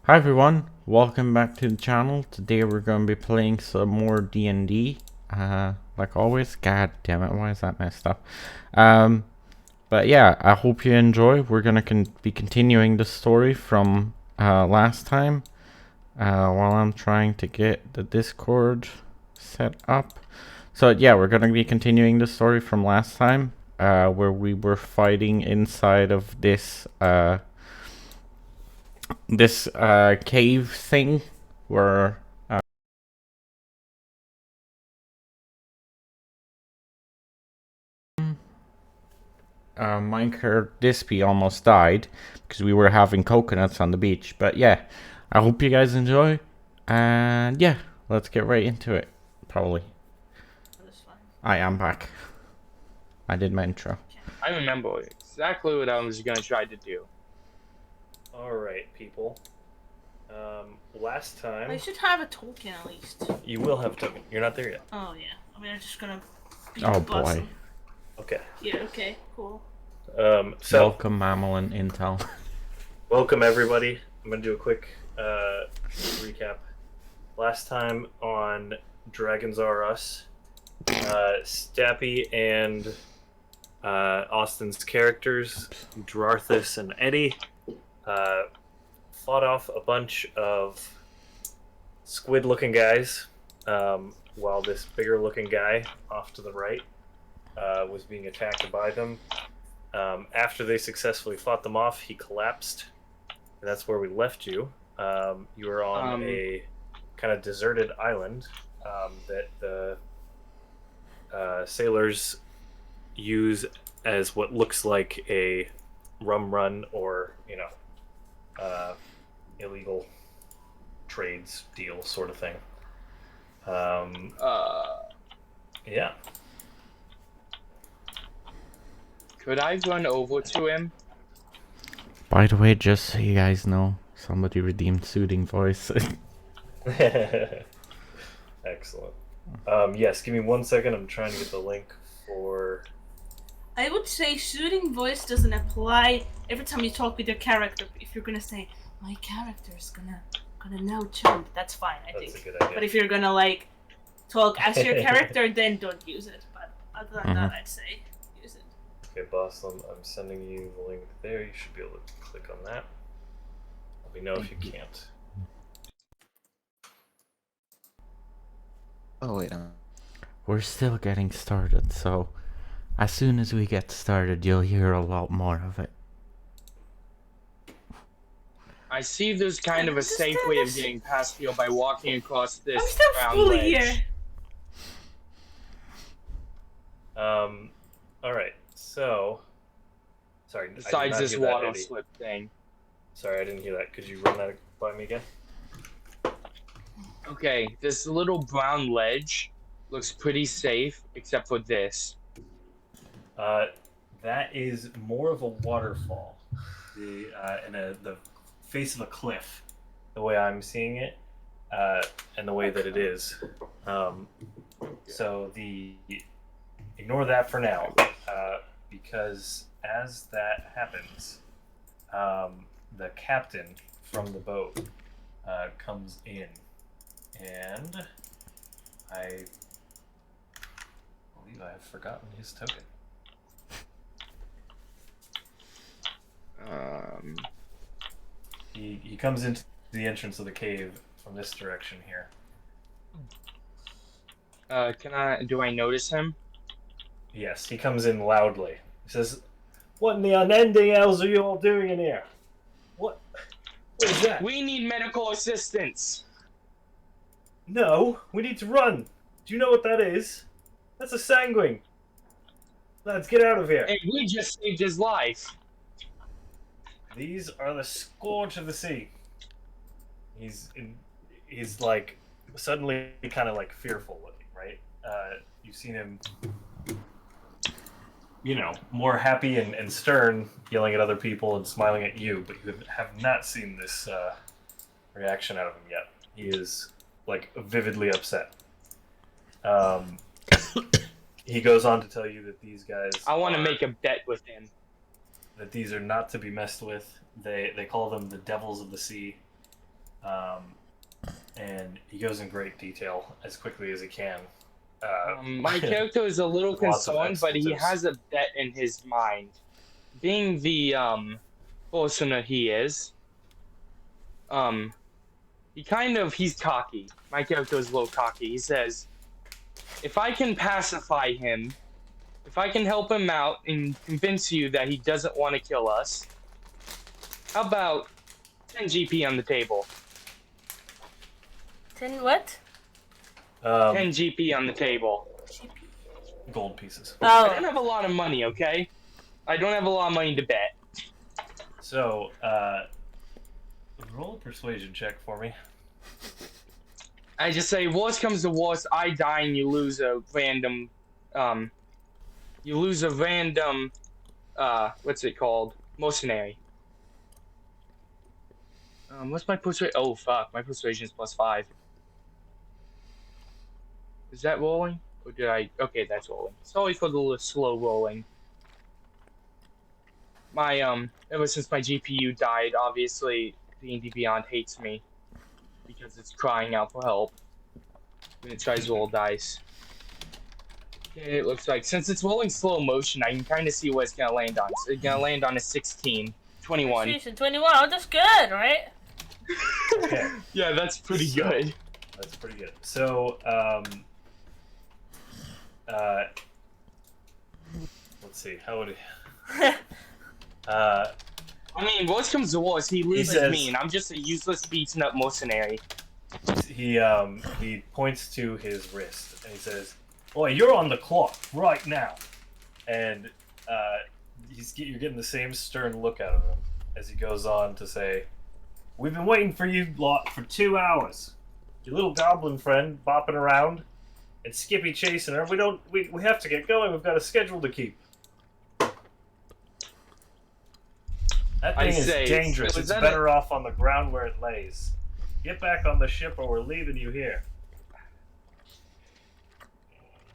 Hi everyone, welcome back to the channel. Today we're going to be playing some more D&D. Like always, god damn it, why is that messed up? But yeah, I hope you enjoy. We're going to be continuing the story from last time. While I'm trying to get the Discord set up. So yeah, we're going to be continuing the story from last time. Where we were fighting inside of this cave thing where Minecraft Dispy almost died because we were having coconuts on the beach. But yeah, I hope you guys enjoy. And yeah, let's get right into it. Probably. That's fine. I am back. I did my intro. I remember exactly what I was gonna try to do. Alright, people. Last time... I should have a token at least. You will have a token. You're not there yet. Oh yeah. I mean, I'm just gonna. Oh boy. Okay. Yeah. Okay. Cool. So, Welcome, Mammal and Intel. welcome everybody. I'm going to do a quick recap. Last time on Dragons R Us, Stappy and Austin's characters, Drarthus and Eddie, fought off a bunch of squid-looking guys, while this bigger-looking guy off to the right was being attacked by them. After they successfully fought them off, he collapsed. And that's where we left you. You were on a kind of deserted island that the sailors use as what looks like a rum run or, illegal trades deal sort of thing. Yeah. Could I run over to him? By the way, just so you guys know, somebody redeemed Soothing Voice. Excellent. Yes, give me 1 second. I'm trying to get the link for... I would say soothing voice doesn't apply every time you talk with your character. If you're gonna say my character is gonna now jump, that's fine. I That's think. a good idea. But if you're gonna like talk as your character, then don't use it. But other than that, I'd say use it. Okay, boss, I'm sending you the link there. You should be able to click on that. Let me know if you can't. Oh wait, We're still getting started, so as soon as we get started, you'll hear a lot more of it. I see there's kind of a safe way of getting past here by walking across I'm this still round fully ledge. here. Alright, so... Sorry, Besides this water slip thing. Sorry, I didn't hear that. Could you run that by me again? Okay, this little brown ledge looks pretty safe, except for this. That is more of a waterfall. The face of a cliff, the way I'm seeing it, and the way that it is. So ignore that for now, because as that happens, the captain from the boat comes in, and I believe I have forgotten his token. He comes into the entrance of the cave from this direction here. Do I notice him? Yes, he comes in loudly. He says, "What in the unending hells are you all doing in here? What is that? We need medical assistance! No, we need to run. Do you know what that is? That's a sanguine. Lads, get out of here." Hey, we just saved his life! These are the scourge of the sea. He's like suddenly kind of like fearful looking, right? You've seen him, more happy and stern, yelling at other people and smiling at you, but you have not seen this reaction out of him yet. He is like vividly upset. He goes on to tell you that these guys... I want to make a bet with him. That these are not to be messed with. They call them the devils of the sea. And he goes in great detail as quickly as he can. My character is a little Lots of concerned, but he expletives. has a bet in his mind. Being the person that he is, he's cocky. My character is a little cocky. He says, if I can pacify him, if I can help him out and convince you that he doesn't want to kill us, how about 10 GP on the table? 10 what? 10 GP on the table. Gold pieces. I Oh. don't have a lot of money, okay? I don't have a lot of money to bet. So, roll a persuasion check for me. I just say, worst comes to worst, I die and you lose a random, what's it called? Mercenary. What's my persuasion? Oh, fuck, my persuasion is +5. Is that rolling? Or did I? Okay, that's rolling. Sorry for the slow rolling. My, ever since my GPU died, obviously, D&D Beyond hates me. Because it's crying out for help. When it tries to roll dice. Okay, it looks like, since it's rolling slow motion, I can kind of see what it's gonna land on. So it's gonna land on a 16. 21. Persuasion 21. Oh, that's good, right? Okay, Yeah, that's pretty So- good. that's pretty good. So, let's see. How would I mean, worst comes to worst, he loses says- me, and I'm just a useless beaten up mercenary. he points to his wrist and he says, "Boy, you're on the clock right now." And you're getting the same stern look out of him as he goes on to say, "We've been waiting for you lot for 2 hours. Your little goblin friend bopping around and Skippy chasing her. We have to get going. We've got a schedule to keep." That I thing is say, dangerous. so It's is that better off on the ground where it lays. Get back on the ship or we're leaving you here.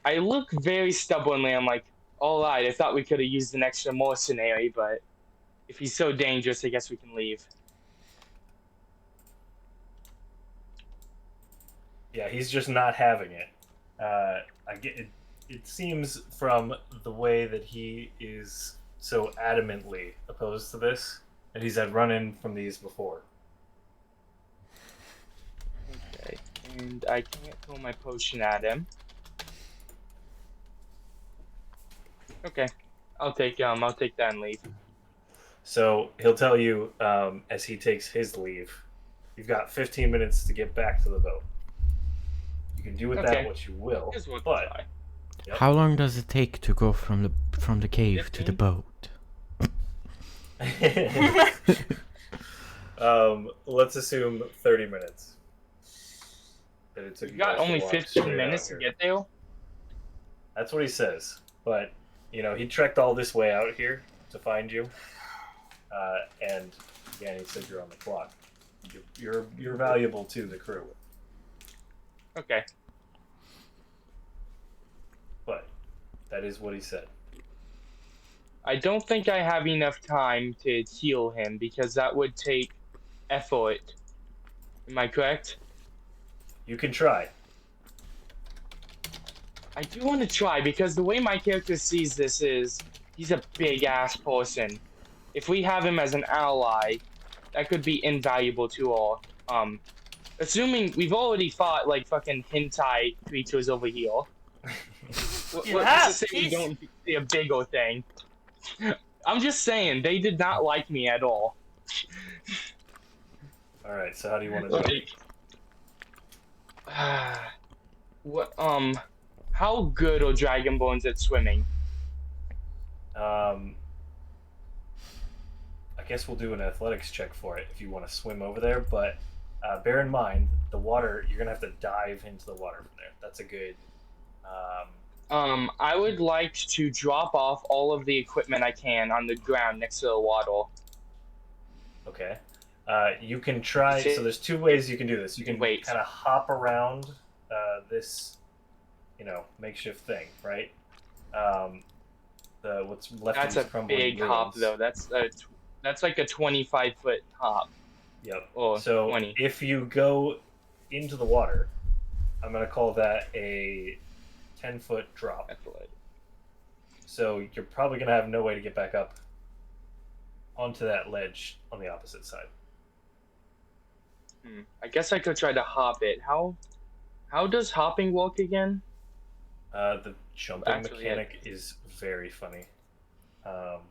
I look very stubbornly, I'm like, alright, I thought we could have used an extra mercenary, but if he's so dangerous, I guess we can leave. Yeah, he's just not having it. I get it. It seems from the way that he is so adamantly opposed to this that he's had run-in from these before. Okay, and I can't throw my potion at him. Okay, I'll take that and leave. So he'll tell you as he takes his leave, you've got 15 minutes to get back to the boat. You can do with that Okay. what you will, Here's what but try. Yep. How long does it take to go from the cave to the 15? boat? let's assume 30 minutes. That it took You got guys to only walk 15 straight minutes out to here. get there? That's what he says. But, you know, he trekked all this way out here to find you. And, again, he said you're on the clock. You're valuable to the crew. Okay. But that is what he said. I don't think I have enough time to heal him because that would take effort. Am I correct? You can try. I do want to try because the way my character sees this is he's a big ass person. If we have him as an ally, that could be invaluable to all. Assuming we've already fought like fucking hentai creatures over here. You Let's have, just say we jeez. don't see a bigger thing. I'm just saying they did not like me at all. Alright, so how do you want to do it? What? How good are Dragonborns at swimming? I guess we'll do an athletics check for it if you want to swim over there, but bear in mind, the water, you're going to have to dive into the water from there. That's a good... I would like to drop off all of the equipment I can on the ground next to the water. Okay. You can try. So there's two ways you can do this. You can Wait. kind of hop around this, makeshift thing, right? What's left That's of a these crumbling big ruins. hop, though. That's like a 25-foot hop. Yep. Or So 20. if you go into the water, I'm gonna call that a 10-foot drop. Athletics. So you're probably gonna have no way to get back up onto that ledge on the opposite side. I guess I could try to hop it. How does hopping work again? The jumping Actually, mechanic is very funny. But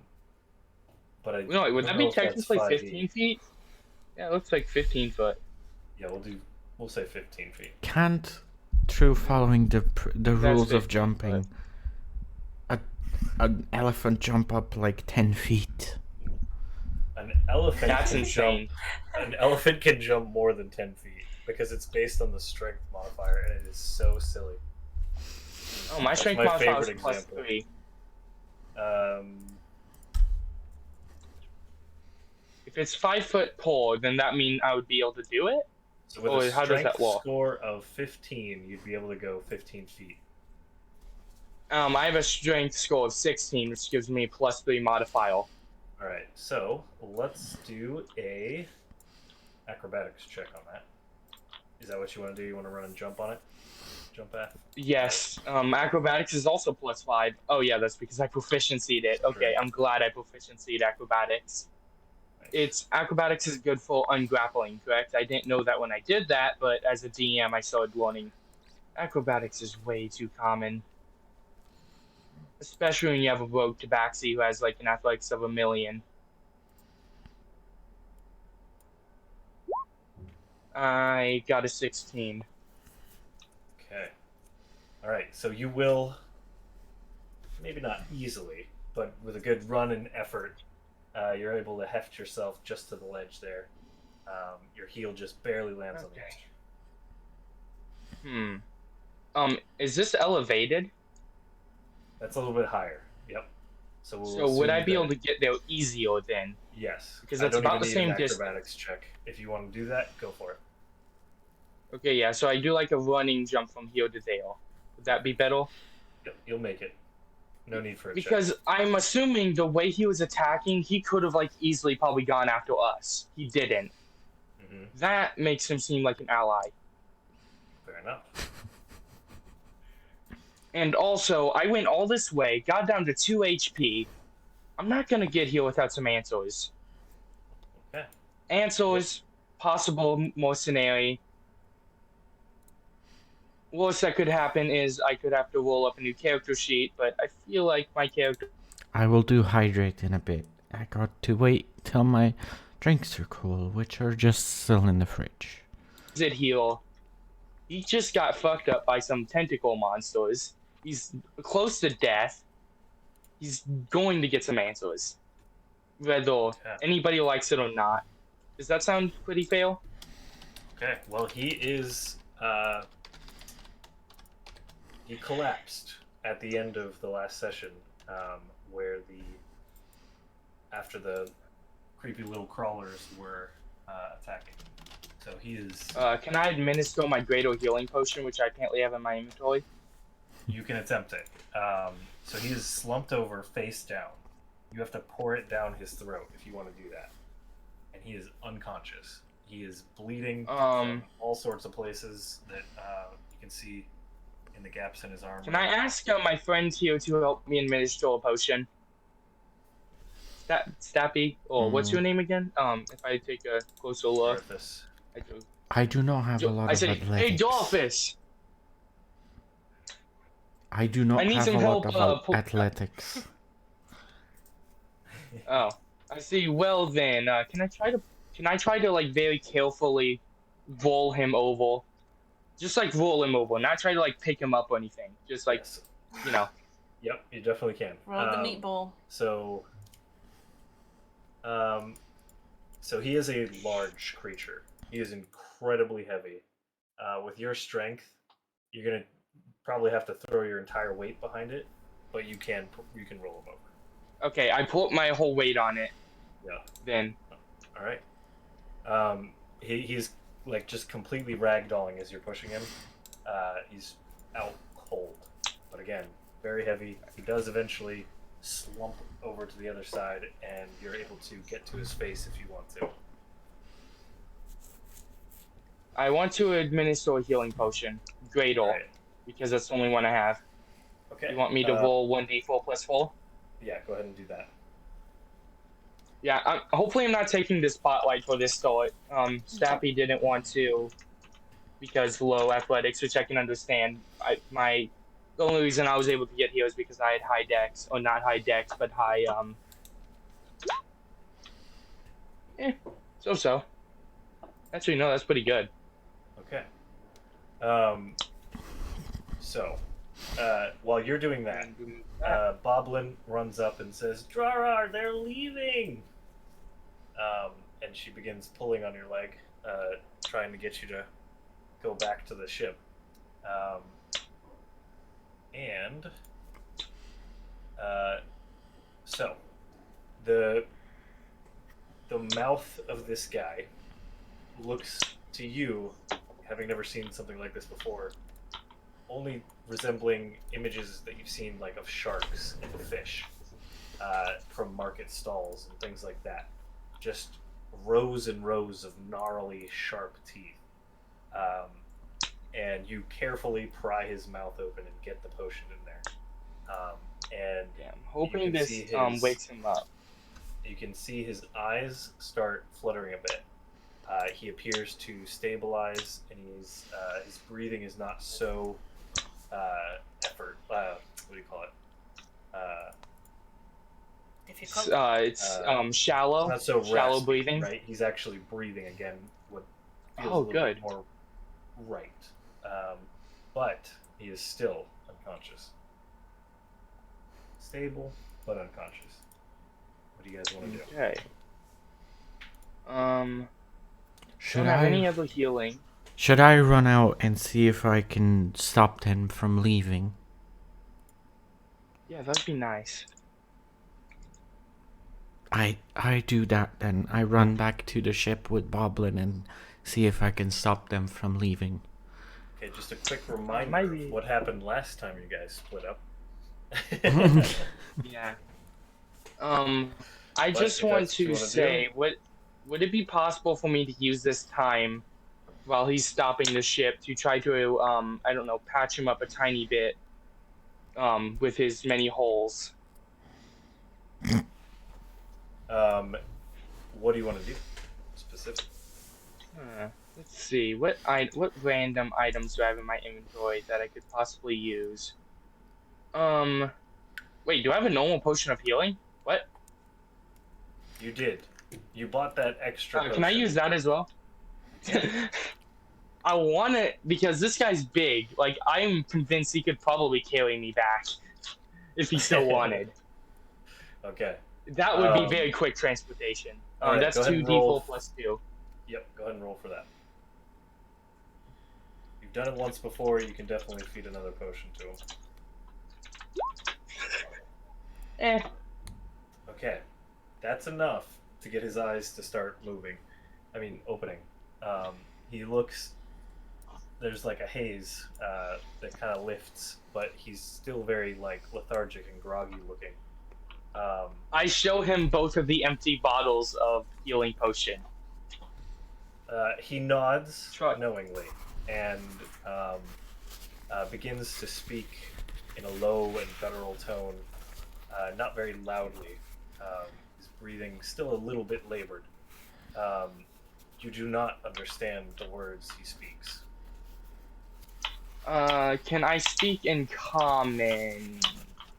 I No, would don't that know be if that's technically 5e. 15 feet? Yeah, it looks like 15 foot. Yeah, we'll say 15 feet. Can't, through following the That's rules of 15, jumping, an elephant jump up like 10 feet? An elephant That's can insane. An elephant can jump more than 10 feet because it's based on the strength modifier, and it is so silly. Oh, my That's strength my modifier is favorite plus example. 3. If it's 5 foot tall, then that means I would be able to do it? So with Oh, a how does that strength work? score of 15, you'd be able to go 15 feet. I have a strength score of 16, which gives me plus 3 modifier. All right, so let's do a acrobatics check on that. Is that what you want to do? You want to run and jump on it? Jump back? Yes. Acrobatics is also plus 5. Oh yeah, that's because I proficiency'd it. Okay, Right. I'm glad I proficiency'd acrobatics. Nice. Acrobatics is good for ungrappling, correct? I didn't know that when I did that, but as a DM, I started learning acrobatics is way too common, especially when you have a rogue tabaxi who has like an athletics of 1,000,000. I got a 16. Okay. All right, so you will, maybe not easily, but with a good run and effort, you're able to heft yourself just to the ledge there. Your heel just barely lands on the Okay. edge. Is this elevated? That's a little bit higher. Yep. So we'll So would assume I be able that- to get there easier then? Yes. Because I that's don't about even the need an same distance. acrobatics check. If you want to do that, go for it. Okay, yeah, so I do like a running jump from here to there. Would that be better? Yep, you'll make it. No need for a Because check. I'm assuming the way he was attacking, he could have like easily probably gone after us. He didn't. Hmm. That makes him seem like an ally. Fair enough. And also, I went all this way, got down to 2 HP. I'm not gonna get here without some answers. Okay. Answers, possible mercenary. Worst that could happen is I could have to roll up a new character sheet, but I feel like my character I will do hydrate in a bit. I got to wait till my drinks are cool, which are just still in the fridge. is it heal. He just got fucked up by some tentacle monsters. He's close to death. He's going to get some answers. Whether anybody likes it or not. Does that sound pretty fair? Okay. Well, he collapsed at the end of the last session, where after the creepy little crawlers were attacking. So he is. Can I administer my greater healing potion, which I apparently have in my inventory? You can attempt it. So he is slumped over, face down. You have to pour it down his throat if you want to do that. And he is unconscious. He is bleeding from all sorts of places that you can see in the gaps in his armor. Can I ask my friend here to help me administer a potion? Stappy? Or what's your name again? If I take a closer look. Arthas. I do not have a lot I of say, athletics. hey, Dolphus! I do not I need have some a lot help, of athletics. Oh, I see. Well then, can I try to like very carefully roll him over? Just like roll him over, not try to like pick him up or anything. Just like, Yes. you know. Yep, you definitely can. Roll the meatball. So he is a large creature. He is incredibly heavy. With your strength, you're gonna probably have to throw your entire weight behind it, but you can roll him over. Okay, I put my whole weight on it. Yeah. Then. All right. He's like just completely ragdolling as you're pushing him. He's out cold, but again, very heavy. He does eventually slump over to the other side, and you're able to get to his face if you want to. I want to administer a healing potion, Greydol, Alright. because that's the only one I have. Okay. You want me to roll 1d4 plus 4? Yeah, go ahead and do that. Yeah, hopefully I'm not taking the spotlight for this though. Stappy didn't want to because low athletics, which I can understand. The only reason I was able to get here is because I had high dex, or not high dex, but high so. Actually, no, that's pretty good. Okay. So, while you're doing that, Boblin runs up and says, "Drarar, they're leaving!" And she begins pulling on your leg, trying to get you to go back to the ship. So the mouth of this guy looks to you, having never seen something like this before, only resembling images that you've seen like of sharks and fish from market stalls and things like that. Just rows and rows of gnarly, sharp teeth. And you carefully pry his mouth open and get the potion in there. And Yeah, I'm hoping can this see his- wakes him up. you can see his eyes start fluttering a bit. He appears to stabilize, and his breathing is not so what do you call it? Difficult. It's shallow. Not so shallow raspy, breathing. right? He's actually breathing again. What feels Oh, a little good. bit more right, but he is still unconscious. Stable, but unconscious. What do you guys want to do? Okay. Should Don't have any I other healing. should I run out and see if I can stop them from leaving? Yeah, that'd be nice. I do that then. I run back to the ship with Boblin and see if I can stop them from leaving. Okay, just a quick reminder Maybe. of what happened last time you guys split up. Yeah. I But just if want that's what you to wanna say, would it be possible for me to use this time while he's stopping the ship to try to I don't know, patch him up a tiny bit with his many holes? What do you want to do? Specific. Let's see, what random items do I have in my inventory that I could possibly use? Wait, do I have a normal potion of healing? What? You did. You bought that extra. Can I potion. use that as well? I want it because this guy's big. Like, I'm convinced he could probably carry me back if he still wanted. Okay. That would be very quick transportation. alright, That's go ahead 2d4 and roll. plus 2. Yep. Go ahead and roll for that. You've done it once before. You can definitely feed another potion to him. Eh. Okay. That's enough to get his eyes to start moving. I mean, opening. He looks. There's like a haze that kind of lifts, but he's still very like lethargic and groggy looking. I show him both of the empty bottles of healing potion. He nods Sure. knowingly and begins to speak in a low and guttural tone, not very loudly. His breathing still a little bit labored. You do not understand the words he speaks. Can I speak in common?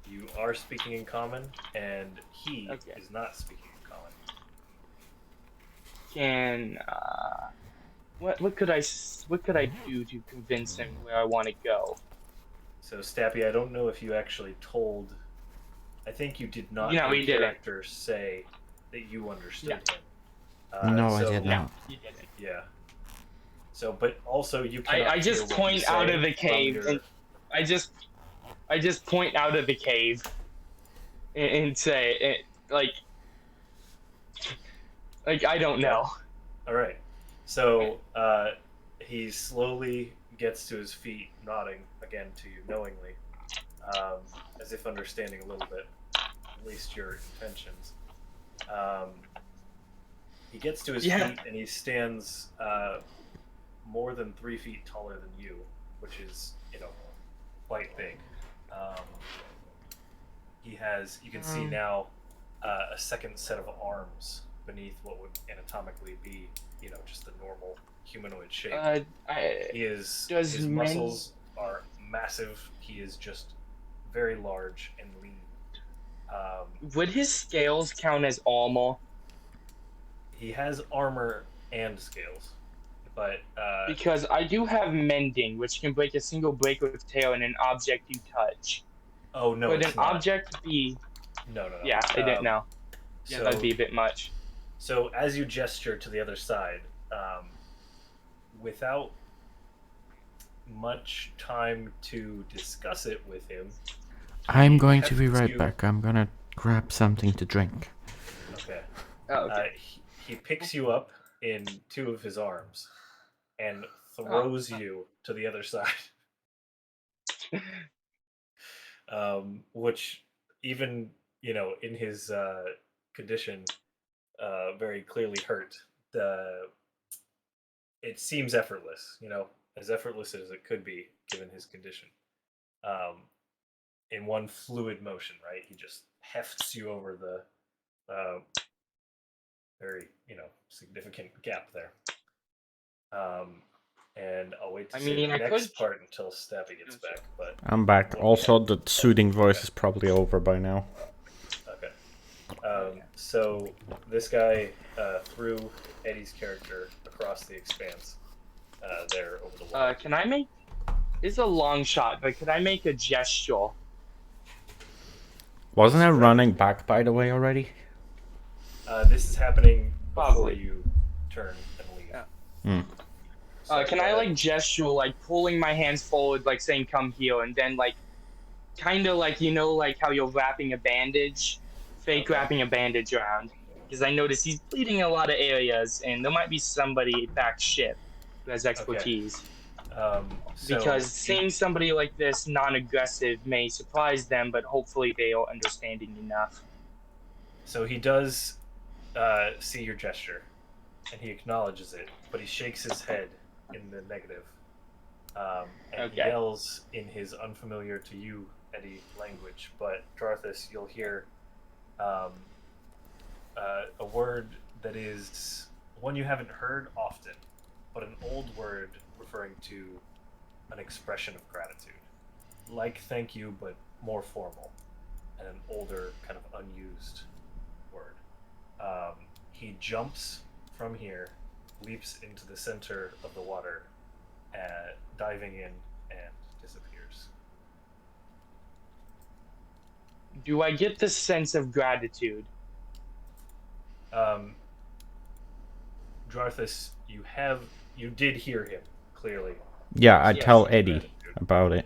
You are speaking in common, and he Okay. is not speaking in common. Can what could I do to convince him where I want to go? So, Stappy, I don't know if you actually told. I think you did not. No, in we didn't. character say that you understood him. No, I so- did not. You didn't. Yeah. So, but also you. I cannot just hear what point you out say of the from cave your- and I just point out of the cave and say like I don't know. All right. So he slowly gets to his feet, nodding again to you knowingly, as if understanding a little bit, at least your intentions. He gets to his Yeah. feet and he stands more than 3 feet taller than you, which is, quite big. He has, you can see now, a second set of arms beneath what would anatomically be, just the normal humanoid shape. His muscles are massive. He is just very large and lean. Would his scales count as armor? He has armor and scales, but Because I do have mending, which can break a single break with tail in an object you touch. oh no, Would it's an not. object be? No. Yeah, I didn't know. Yeah, So, that'd be a bit much. So as you gesture to the other side, without much time to discuss it with him, I'm going to be hefts right you- back. I'm gonna grab something to drink. Okay. Oh, okay. He picks you up in 2 of his arms and throws you to the other side. Which even, in his condition, very clearly hurt. It seems effortless, as effortless as it could be given his condition. In one fluid motion, right? He just hefts you over the very, significant gap there. And I'll wait to see the next part until Stappy gets back. But I'm back. Also, the soothing voice is probably over by now. okay. So this guy threw Eddie's character across the expanse there over the wall. Can I make? It's a long shot, but could I make a gesture? Wasn't I running back, by the way, already? This is happening before Probably. you turn and leave. Yeah. So, Can I gesture, pulling my hands forward, saying "come here," and then kind of like how you're wrapping a bandage, fake wrapping a bandage around? Because I notice he's bleeding a lot of areas, and there might be somebody back ship who has expertise. Because seeing somebody like this non-aggressive may surprise them, but hopefully they are understanding enough. So he does see your gesture, and he acknowledges it, but he shakes his head in the negative, and he yells in his unfamiliar to you, Eddie, language. But Drarthus, you'll hear a word that is one you haven't heard often, but an old word referring to an expression of gratitude, like thank you, but more formal, and an older kind of unused word. He jumps from here, leaps into the center of the water, diving in, and disappears. Do I get the sense of gratitude? Drarthus, you did hear him clearly. Yeah, I tell Eddie Gratitude. about it.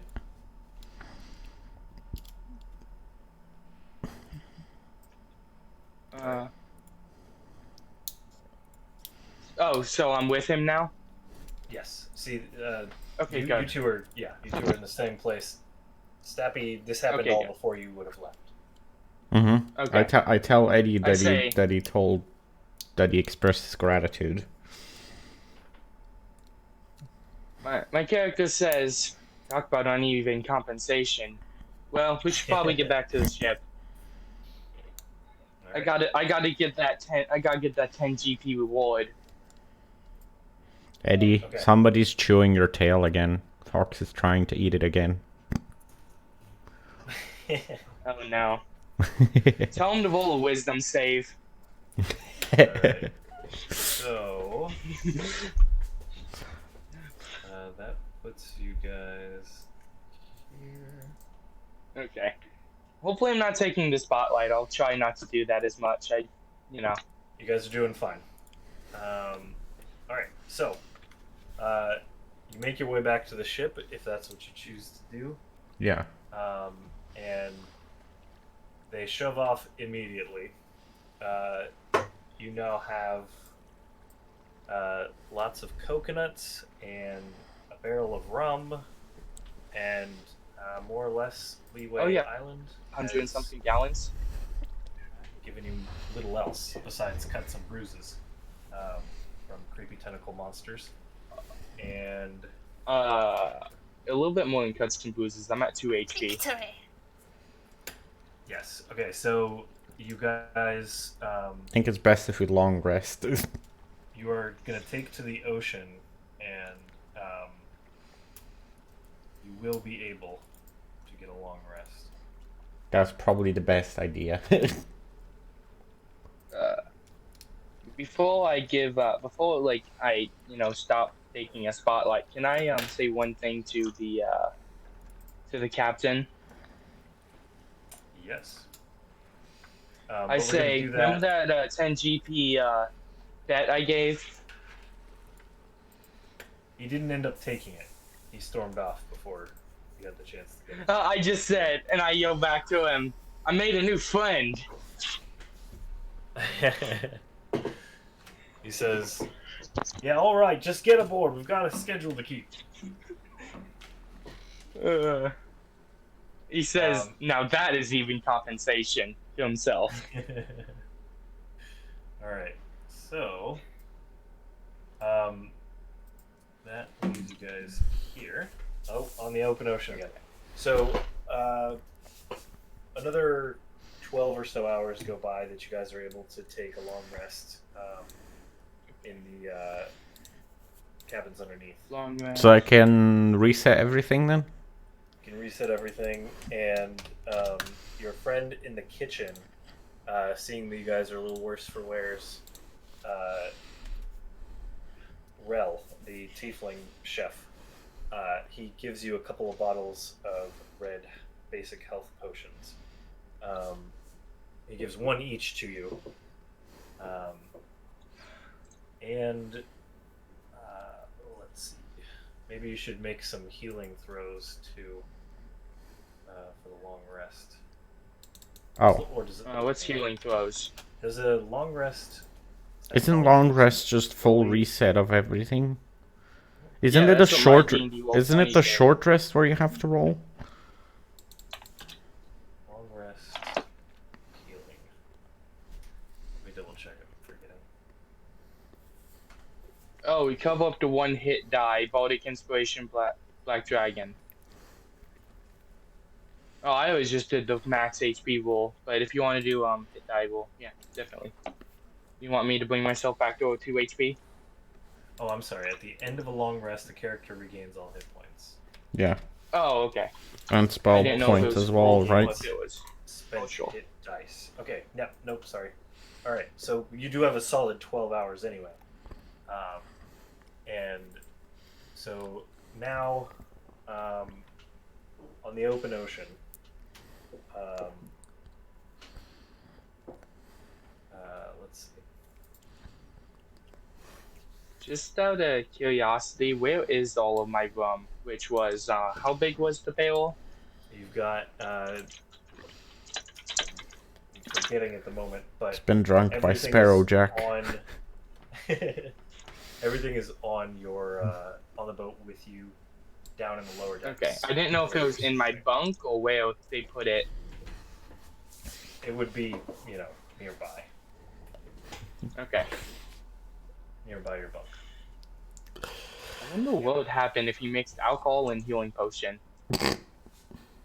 So I'm with him now? Yes. See, Okay, you good. two are in the same place. Stappy, this happened Okay, all good. before you would have left. Mm-hmm. Okay. I tell Eddie I that say- he expressed his gratitude. My character says, talk about uneven compensation. Well, we should probably get back to the ship. All right. I gotta get that 10 GP reward. Eddie, Okay. somebody's chewing your tail again. Fox is trying to eat it again. Oh no. Tell him to roll a wisdom save. Alright. So that puts you guys here. Okay. Hopefully I'm not taking the spotlight. I'll try not to do that as much. You guys are doing fine. All right. So you make your way back to the ship if that's what you choose to do. Yeah. And they shove off immediately. You now have lots of coconuts and a barrel of rum, and more or less Leeway Island 100 and has something gallons. given you little else besides cuts and bruises from creepy tentacle monsters. and A little bit more than cuts and bruises. I'm at 2 HP. Victory. yes. Okay, so you guys, I think it's best if we long rest. you are gonna take to the ocean, and you will be able to get a long rest. That's probably the best idea. Before I give before like I stop taking a spotlight, can I say one thing to the captain? Yes. I but we're gonna say, do remember that 10 GP bet I gave? He didn't end up taking it. He stormed off before he had the chance to get it. I just said, and I yelled back to him, I made a new friend. He says, "Yeah, all right, just get aboard. We've got a schedule to keep." He says, now that is even compensation to himself. All right, so that leaves you guys here. Oh, on the open ocean again. So another 12 or so hours go by that you guys are able to take a long rest in the cabins underneath. Long rest. So I can reset everything then? You can reset everything, and your friend in the kitchen, seeing that you guys are a little worse for wears, Rel, the tiefling chef, he gives you a couple of bottles of red basic health potions. He gives one each to you. And let's see. Maybe you should make some healing throws too for the long rest. Oh. Or does it, What's healing throws? Does a long rest? Isn't long rest just full reset of everything? Isn't Yeah, it a that's what my short? D&D roll Isn't it 20 the said. short rest where you have to roll? Long rest. Healing. Let me double check. I'm forgetting. Oh, we cover up to one hit die, Baltic Inspiration, Black Dragon. Oh, I always just did the max HP roll, but if you want to do hit die roll, yeah, definitely. You want me to bring myself back to 2 HP? Oh, I'm sorry. At the end of a long rest, the character regains all hit points. Yeah. Oh, okay. And I spell didn't know if it points was as well, full or right? if it was. Spent Oh, sure. hit dice. Okay. Yep. Nope. Sorry. All right. So you do have a solid 12 hours anyway. And so now, on the open ocean, let's see. Just out of curiosity, where is all of my rum? Which was, how big was the barrel? You've got, I'm forgetting at the moment, but It's been drunk by everything Sparrow is Jack. On, everything is on your on the boat with you, down in the lower decks. Okay, I didn't know if it was in my bunk or where they put it. It would be, nearby Okay. your bunk. I wonder what would happen if you mixed alcohol and healing potion.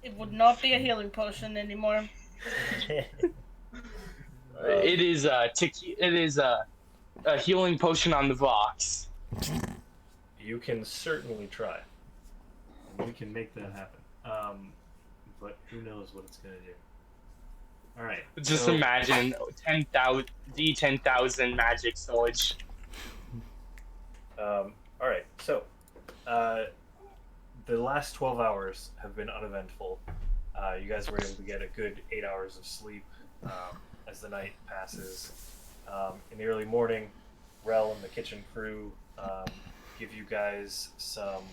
It would not be a healing potion anymore. It is a healing potion on the rocks. You can certainly try. We can make that happen. But who knows what it's gonna do. All right. Just so- imagine 10,000 D10,000 magic storage. All right, so the last 12 hours have been uneventful. You guys were able to get a good 8 hours of sleep as the night passes. In the early morning, Rel and the kitchen crew give you guys some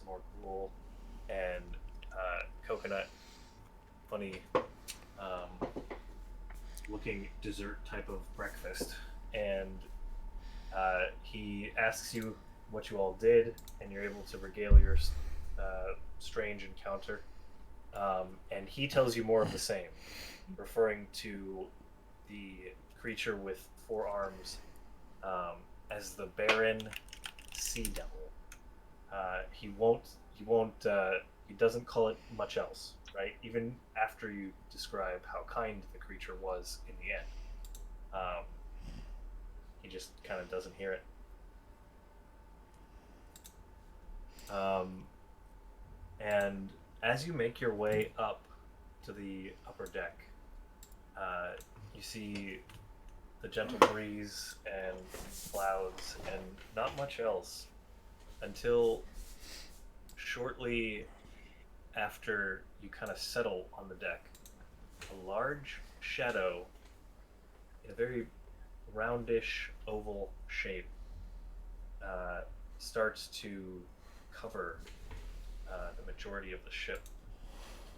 more gruel and coconut, funny looking dessert type of breakfast, and he asks you what you all did, and you're able to regale your strange encounter. And he tells you more of the same, referring to the creature with 4 arms as the Baron sea devil. He doesn't call it much else, right? Even after you describe how kind the creature was in the end, he just kind of doesn't hear it. And as you make your way up to the upper deck, you see the gentle breeze and clouds and not much else until shortly after you kind of settle on the deck. A large shadow in a very roundish oval shape starts to cover the majority of the ship,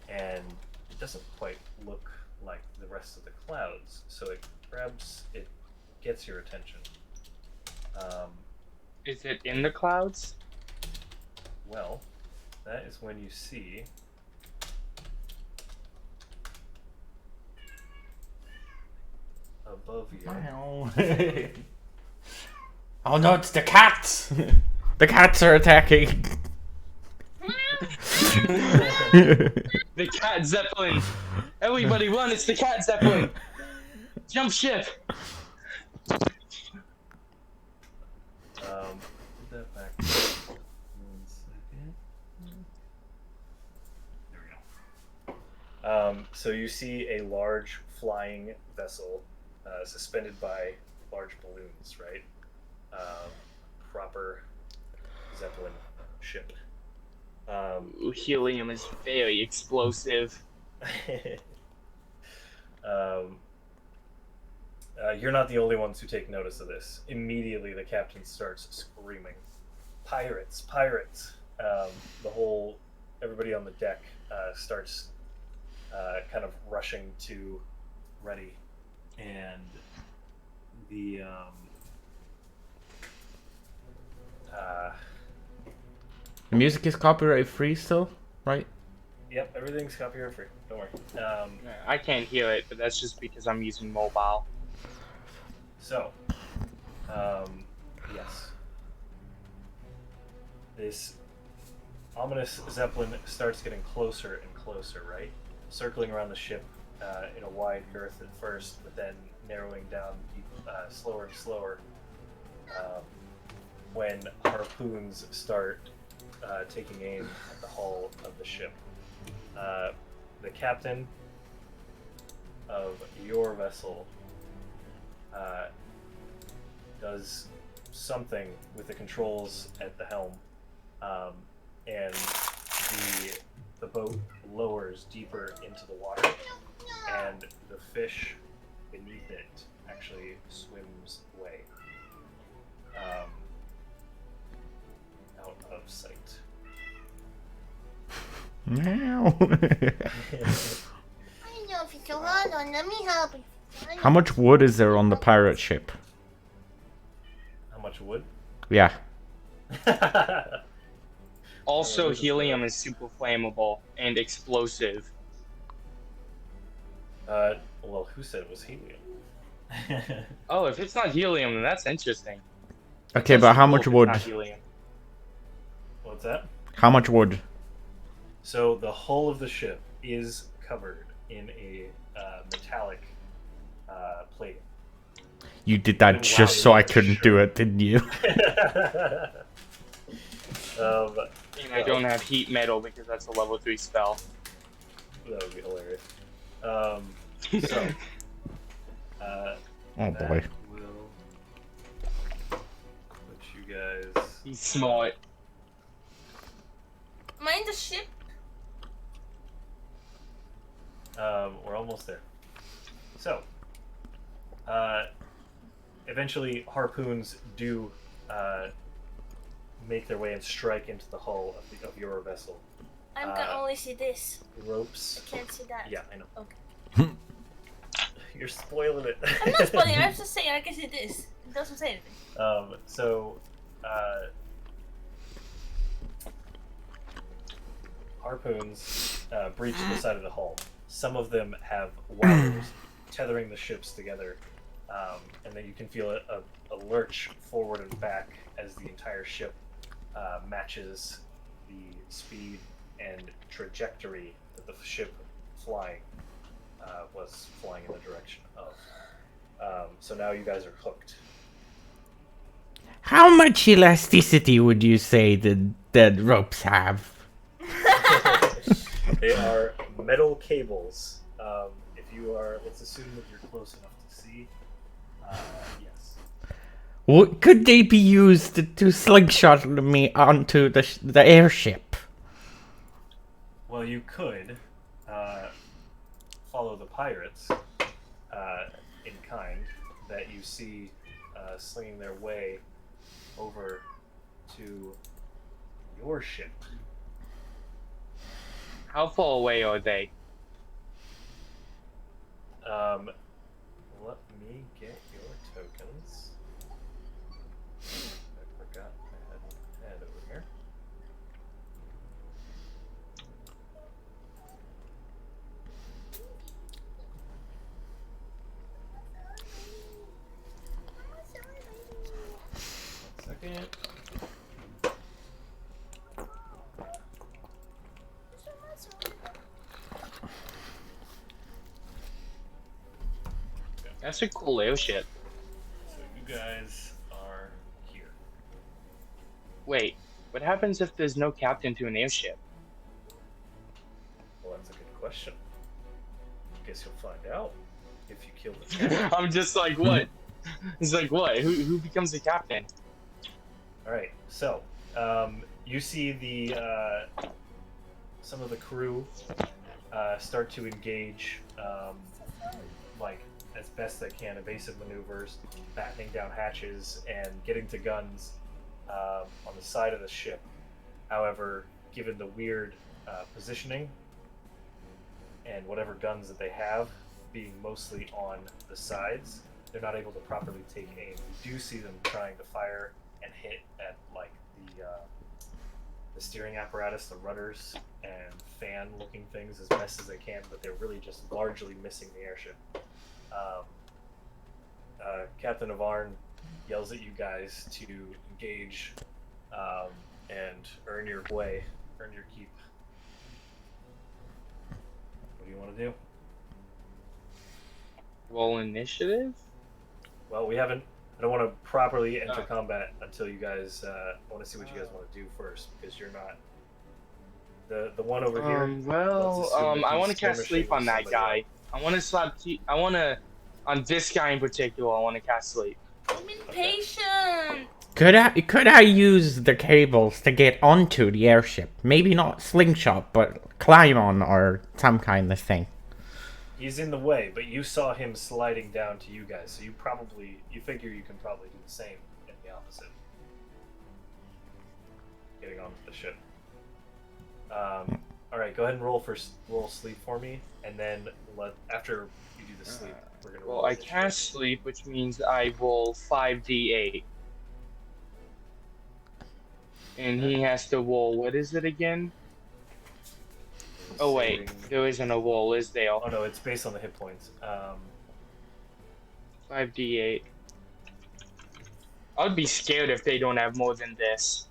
and it doesn't quite look like the rest of the clouds, so it gets your attention. Is it in the clouds? Well, that is when you see above you. Oh no, it's the cats! The cats are attacking! The cat zeppelin! Everybody run! It's the cat zeppelin! Jump ship! Put that back. 1 second. There we go. So you see a large flying vessel suspended by large balloons, right? Proper Zeppelin ship. Helium is very explosive. You're not the only ones who take notice of this. Immediately, the captain starts screaming, "Pirates! Pirates!" Everybody on the deck starts kind of rushing to ready, and the The music is copyright free still, right? Yep, everything's copyright free. Don't worry. I can't hear it, but that's just because I'm using mobile. So, yes. This ominous Zeppelin starts getting closer and closer, right? Circling around the ship in a wide girth at first, but then narrowing down slower and slower when harpoons start taking aim at the hull of the ship. The captain of your vessel does something with the controls at the helm, and the boat lowers deeper into the water, and the fish beneath it actually swims away, out of sight. Meow. I know if it's a lot on. Let me help you. How much wood is there on the pirate ship? How much wood? Yeah. Also, helium is super flammable and explosive. Well, who said it was helium? Oh, if it's not helium, then that's interesting. Okay, That's but how cool much if it's wood? not helium. What's that? How much wood? So the hull of the ship is covered in a metallic plating. You did that Wow, just so I yeah, couldn't sure. do it, didn't you? And I don't have heat metal because that's a level 3 spell. That would be hilarious. Oh That boy. will put you guys. He's smart. Mind the ship. We're almost there. So, eventually, harpoons do make their way and strike into the hull of your vessel. I can only see this. Ropes. I can't see that. Yeah, I know. Okay. You're spoiling it. I'm not spoiling. I'm just saying I can see this. It doesn't say anything. Harpoons breach the side of the hull. Some of them have wires tethering the ships together and then you can feel a lurch forward and back as the entire ship matches the speed and trajectory that the ship was flying in the direction of. So now you guys are hooked. How much elasticity would you say the ropes have? They are metal cables. If you are, let's assume that you're close enough to see. Yes. Could they be used to slingshot me onto the airship? Well, you could follow the pirates in kind that you see slinging their way over to your ship. How far away are they? Let me get your tokens. I forgot I had a pad over here. One second. That's a cool airship. So you guys are here. Wait, what happens if there's no captain to an airship? Well, that's a good question. Guess you'll find out if you kill the captain. I'm just like, what? It's like, what? Who becomes the captain? All right. So you see the some of the crew start to engage, like as best they can, evasive maneuvers, battening down hatches, and getting to guns on the side of the ship. However, given the weird positioning and whatever guns that they have being mostly on the sides, they're not able to properly take aim. You do see them trying to fire and hit at like the steering apparatus, the rudders and fan-looking things as best as they can, but they're really just largely missing the airship. Captain Avarn yells at you guys to engage and earn your way, earn your keep. What do you want to do? Roll initiative? Well, we haven't. I don't want to properly enter combat until you guys. I want to see what you guys want to do first, because you're not. The one over here. I want to cast sleep on that guy. I want to slap. I want to. On this guy in particular, I want to cast sleep. I'm impatient. Could I use the cables to get onto the airship? Maybe not slingshot, but climb on or some kind of thing. He's in the way, but you saw him sliding down to you guys, so you figure you can probably do the same in the opposite. Getting onto the ship. All right, go ahead and roll sleep for me, and then after you do the sleep, we're gonna. Well, I cast sleep, which means I roll 5d8, and he has to roll. What is it again? Oh wait, there isn't a roll, is there? Oh no, it's based on the hit points. 5d8. I'd be scared if they don't have more than this.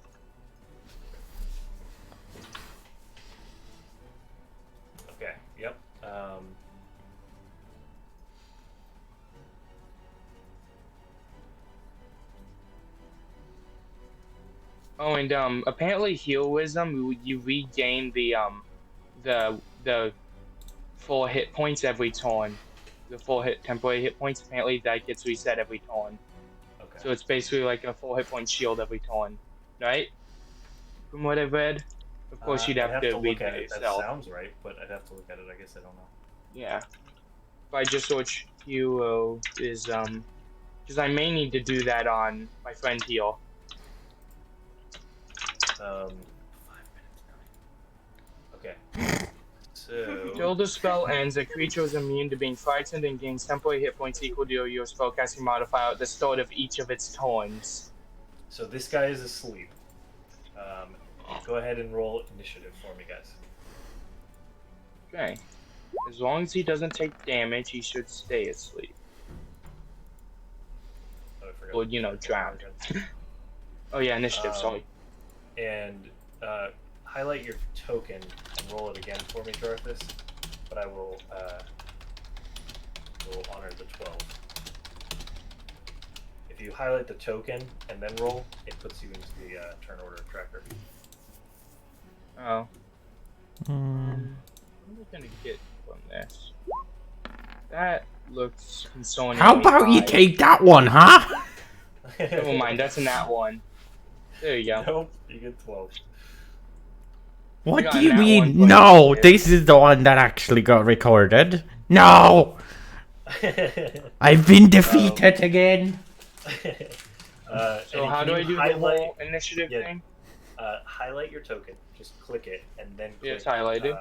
Okay. Yep. Oh, and apparently heroism, you regain the 4 hit points every turn. The 4 temporary hit points. Apparently that gets reset every turn. Okay. So it's basically like a 4 hit point shield every turn, right? From what I've read. Of course, you'd have to read look at it it. That yourself. sounds right, but I'd have to look at it. I guess I don't know. Yeah. If I just search hero is because I may need to do that on my friend here. 5 minutes. Okay. So. Till the spell ends, a creature is immune to being frightened and gains temporary hit points equal to your spellcasting modifier at the start of each of its turns. So this guy is asleep. Go ahead and roll initiative for me, guys. Okay. As long as he doesn't take damage, he should stay asleep. go. would, you know, drown. Oh yeah, initiative. Sorry. And highlight your token and roll it again for me, Jarthus. But I will honor the 12. If you highlight the token and then roll, it puts you into the turn order tracker. Oh. Mm. What am I gonna get from this? That looks consoling. How about you take that one, huh? Never mind, that's a nat 1. There you go. Nope, you get 12. What got do you that mean? one, but No, yeah. this is the one that actually got recorded. No! I've been defeated again. So how do I do the whole initiative yeah. thing? Highlight your token. Just click it and then click. Yeah, it's highlighted.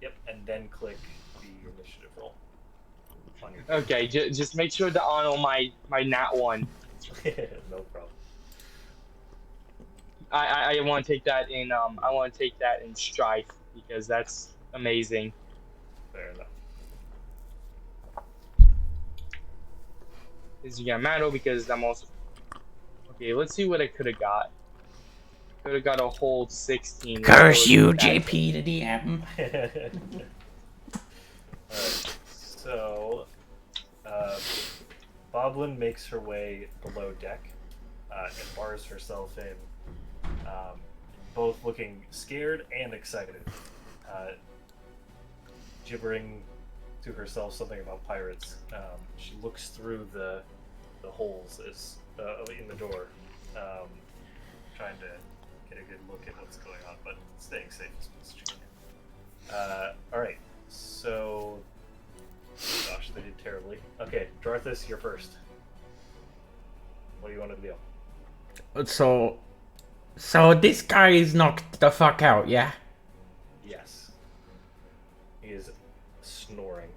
Yep, and then click the initiative roll. On your Okay, just make sure to honor my nat 1. No problem. I want to take that in strife because that's amazing. Fair enough. Is you got Mato because I'm also okay. Let's see what I could have got. Could have got a whole 16. Curse So you, that- JP the DM. Alright, so Boblin makes her way below deck and bars herself in, both looking scared and excited, gibbering to herself something about pirates. She looks through the holes in the door, trying to get a good look at what's going on, but staying safe as much as she can. Alright, so... Gosh, they did terribly. Okay, Jarthus, you're first. What do you want to do? So this guy is knocked the fuck out, yeah? Yes. He is snoring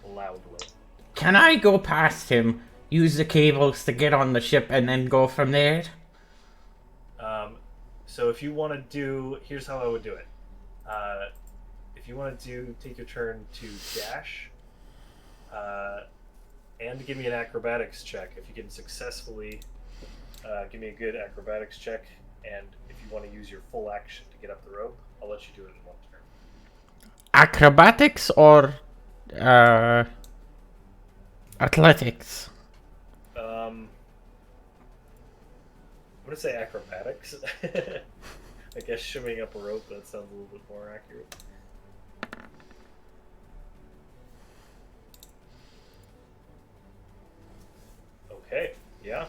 loudly. Can I go past him, use the cables to get on the ship, and then go from there? So if you want to do... Here's how I would do it. If you want to take your turn to dash, and give me an acrobatics check. If you can successfully give me a good acrobatics check, and if you want to use your full action to get up the rope, I'll let you do it in one turn. Acrobatics or athletics? I'm gonna say acrobatics. I guess shimmying up a rope, that sounds a little bit more accurate. Okay, yeah.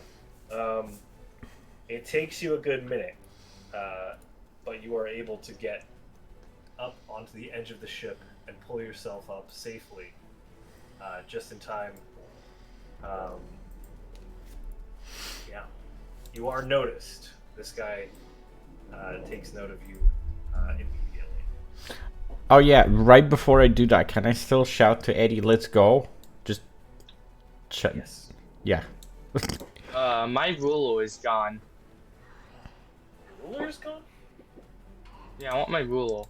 It takes you a good minute, but you are able to get up onto the edge of the ship and pull yourself up safely, just in time. Yeah. You are noticed. This guy takes note of you immediately. Oh yeah, right before I do that, can I still shout to Eddie, let's go? Just... Yes. Yeah. My ruler is gone. Ruler's gone? Yeah, I want my ruler.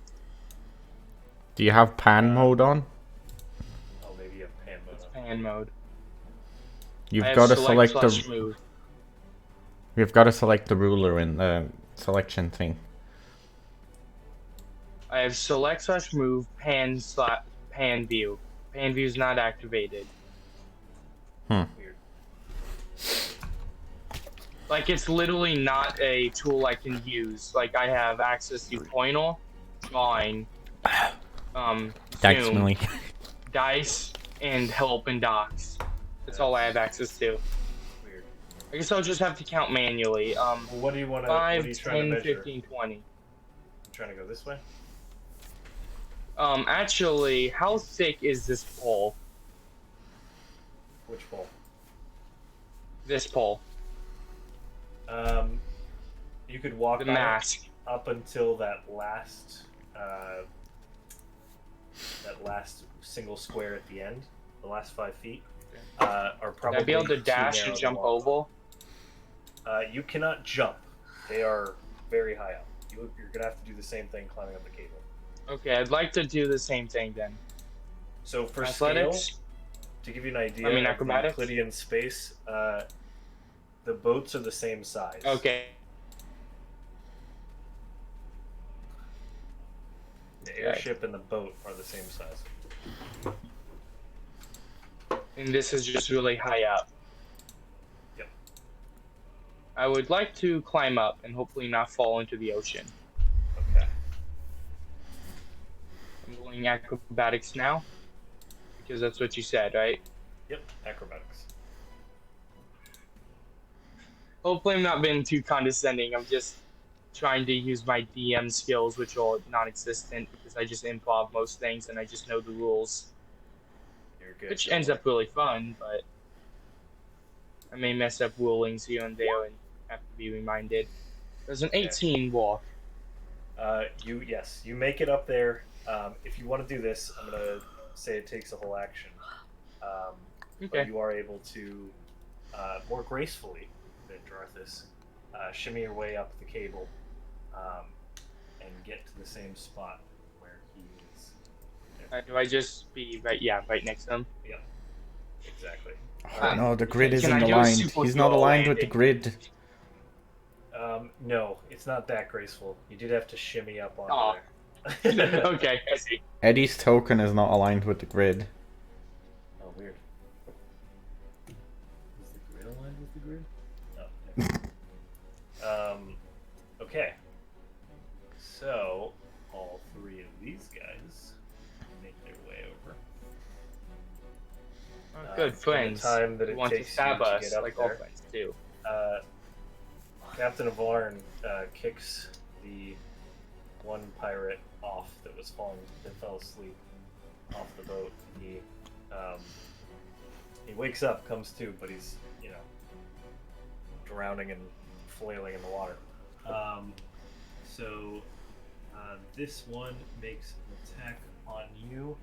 Do you have pan mode on? Oh, maybe you have pan mode on. Pan mode. You've I have got to select slash the... move. You've got to select the ruler in the selection thing. I have select/move pan view. Pan view is not activated. Weird. Like it's literally not a tool I can use. Like I have access to pointer, drawing, Thanks, zoom, Millie. dice, and help and docs. That's all I have access to. Weird. I guess I'll just have to count manually. Well, what do you want to? What are 5, you trying to 10, measure? 15, 20. You trying to go this way? Actually, how thick is this pole? Which pole? This pole. You could walk The on it mask. up until that last single square at the end, the last 5 feet, are Would probably I be able to too dash narrow and to jump walk. over? You cannot jump. They are very high up. You're gonna have to do the same thing climbing up the cable. Okay, I'd like to do the same thing then. So for Athletics? scale, to give you an idea I mean, of the acrobatics? Euclidean space, The boats are the same size. Okay. The airship and the boat are the same size. And this is just really high up. Yep. I would like to climb up and hopefully not fall into the ocean. Okay. I'm going acrobatics now. Because that's what you said, right? Yep. Acrobatics. Hopefully I'm not being too condescending. I'm just trying to use my DM skills, which are non-existent because I just improv most things and I just know the rules. You're good. Which ends up really fun, but I may mess up rulings here and there and have to be reminded. There's an 18 walk. You make it up there. If you want to do this, I'm gonna say it takes a whole action. But Okay. you are able to more gracefully than Jarthus shimmy your way up the cable and get to the same spot where he is. Do I just be right? Yeah, right next to him. Yep. Exactly. Oh, no, the grid Can isn't I do a aligned. super He's not dual aligned with the landing? grid. No, it's not that graceful. You did have to shimmy up on Aw. there. Okay, I see. Eddie's token is not aligned with the grid. Oh, weird. Is the grid aligned with the grid? Oh. Okay. So, all three of these guys make their way over. Oh, good In the friends. time that Who it want to takes you stab to us get up like all there. friends do. Captain Avarn kicks the one pirate off that fell asleep off the boat. He wakes up, comes to, but he's drowning and flailing in the water. So this one makes an attack on you,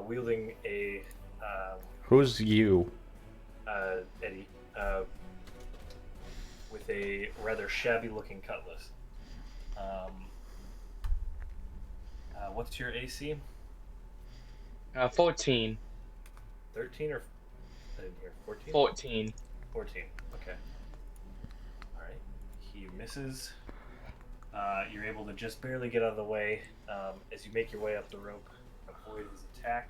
wielding a Who's you? Eddie, with a rather shabby-looking cutlass. What's your AC? 14. 13 or I didn't hear 14? 14. 14. Okay. All right. He misses. You're able to just barely get out of the way as you make your way up the rope, avoid his attack.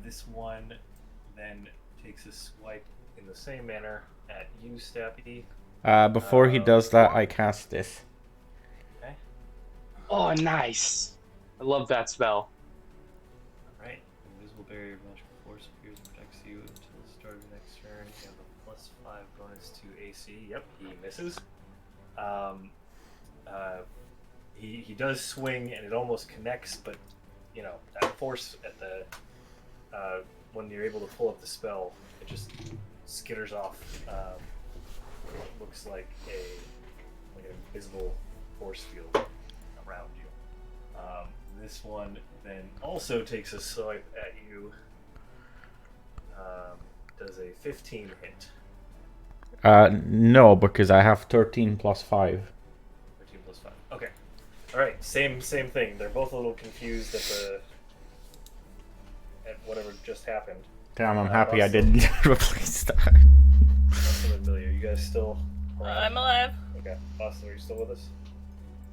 This one then takes a swipe in the same manner at you, Stappy. Before he does that, I cast this. Okay. Oh, nice. I love that spell. Alright. Invisible barrier of magical force appears and protects you until the start of your next turn. You have a +5 bonus to AC. Yep, he misses. He does swing and it almost connects, but that force at the when you're able to pull up the spell, it just skitters off. It looks like an invisible force field around you. This one then also takes a swipe at you. Does a 15 hit? No, because I have 13 plus 5. 13 plus 5. Okay. Alright, same thing. They're both a little confused at whatever just happened. Damn, I'm happy I Boston. didn't replace that. Boston and Millie, are you guys still around? I'm alive. Okay. Boston, are you still with us?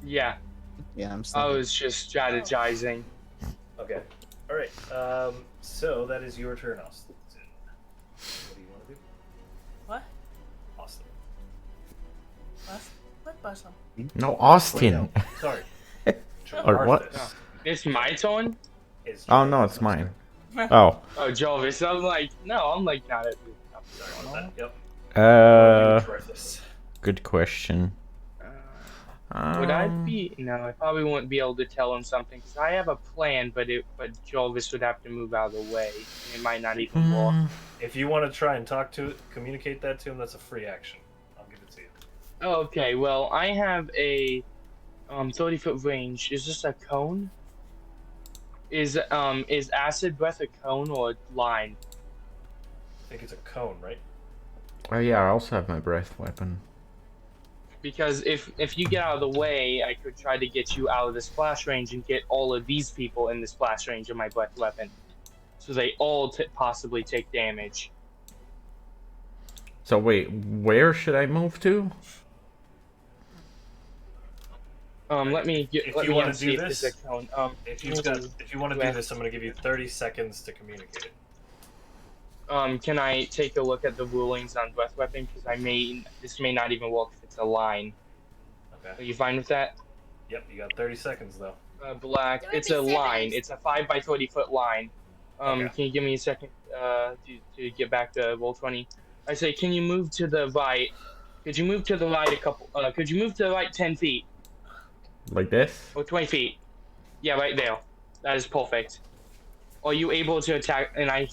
Yeah, Yeah, I'm still. I was just strategizing. Okay. Alright. So that is your turn, Austin. What do you want to do? What? Austin. What bus? No, Austin. Wait, no. Sorry. Or what? Jarthus It's my turn? is Oh no, Jarthus. it's mine. Oh. Oh, Jarvis. I'm like, no, I'm like not at Sorry about that. Yep. Jarthus. Good question. Would I be? No, I probably wouldn't be able to tell him something because I have a plan, but Jarvis would have to move out of the way. It might not even work. If you want to try and communicate that to him, that's a free action. I'll give it to you. Oh, okay, well, I have a 30-foot range. Is this a cone? Is acid breath a cone or a line? I think it's a cone, right? Oh yeah, I also have my breath weapon. Because if you get out of the way, I could try to get you out of the splash range and get all of these people in the splash range of my breath weapon, so they all possibly take damage. So wait, where should I move to? Let me get. If Let you me wanna see do if this, this account. If you want to do this, I'm going to give you 30 seconds to communicate. Can I take a look at the rulings on breath weapon? Because this may not even work if it's a line. Are Okay. you fine with that? Yep, you got 30 seconds though. Black. There might It's be a line. seconds. It's a 5 by 30-foot line. Okay. Can you give me a second to get back to Roll20? I say, can you move to the right? Could you move to the right a couple? Could you move to the right 10 feet Like this? or 20 feet? Yeah, right there. That is perfect. Are you able to attack? And I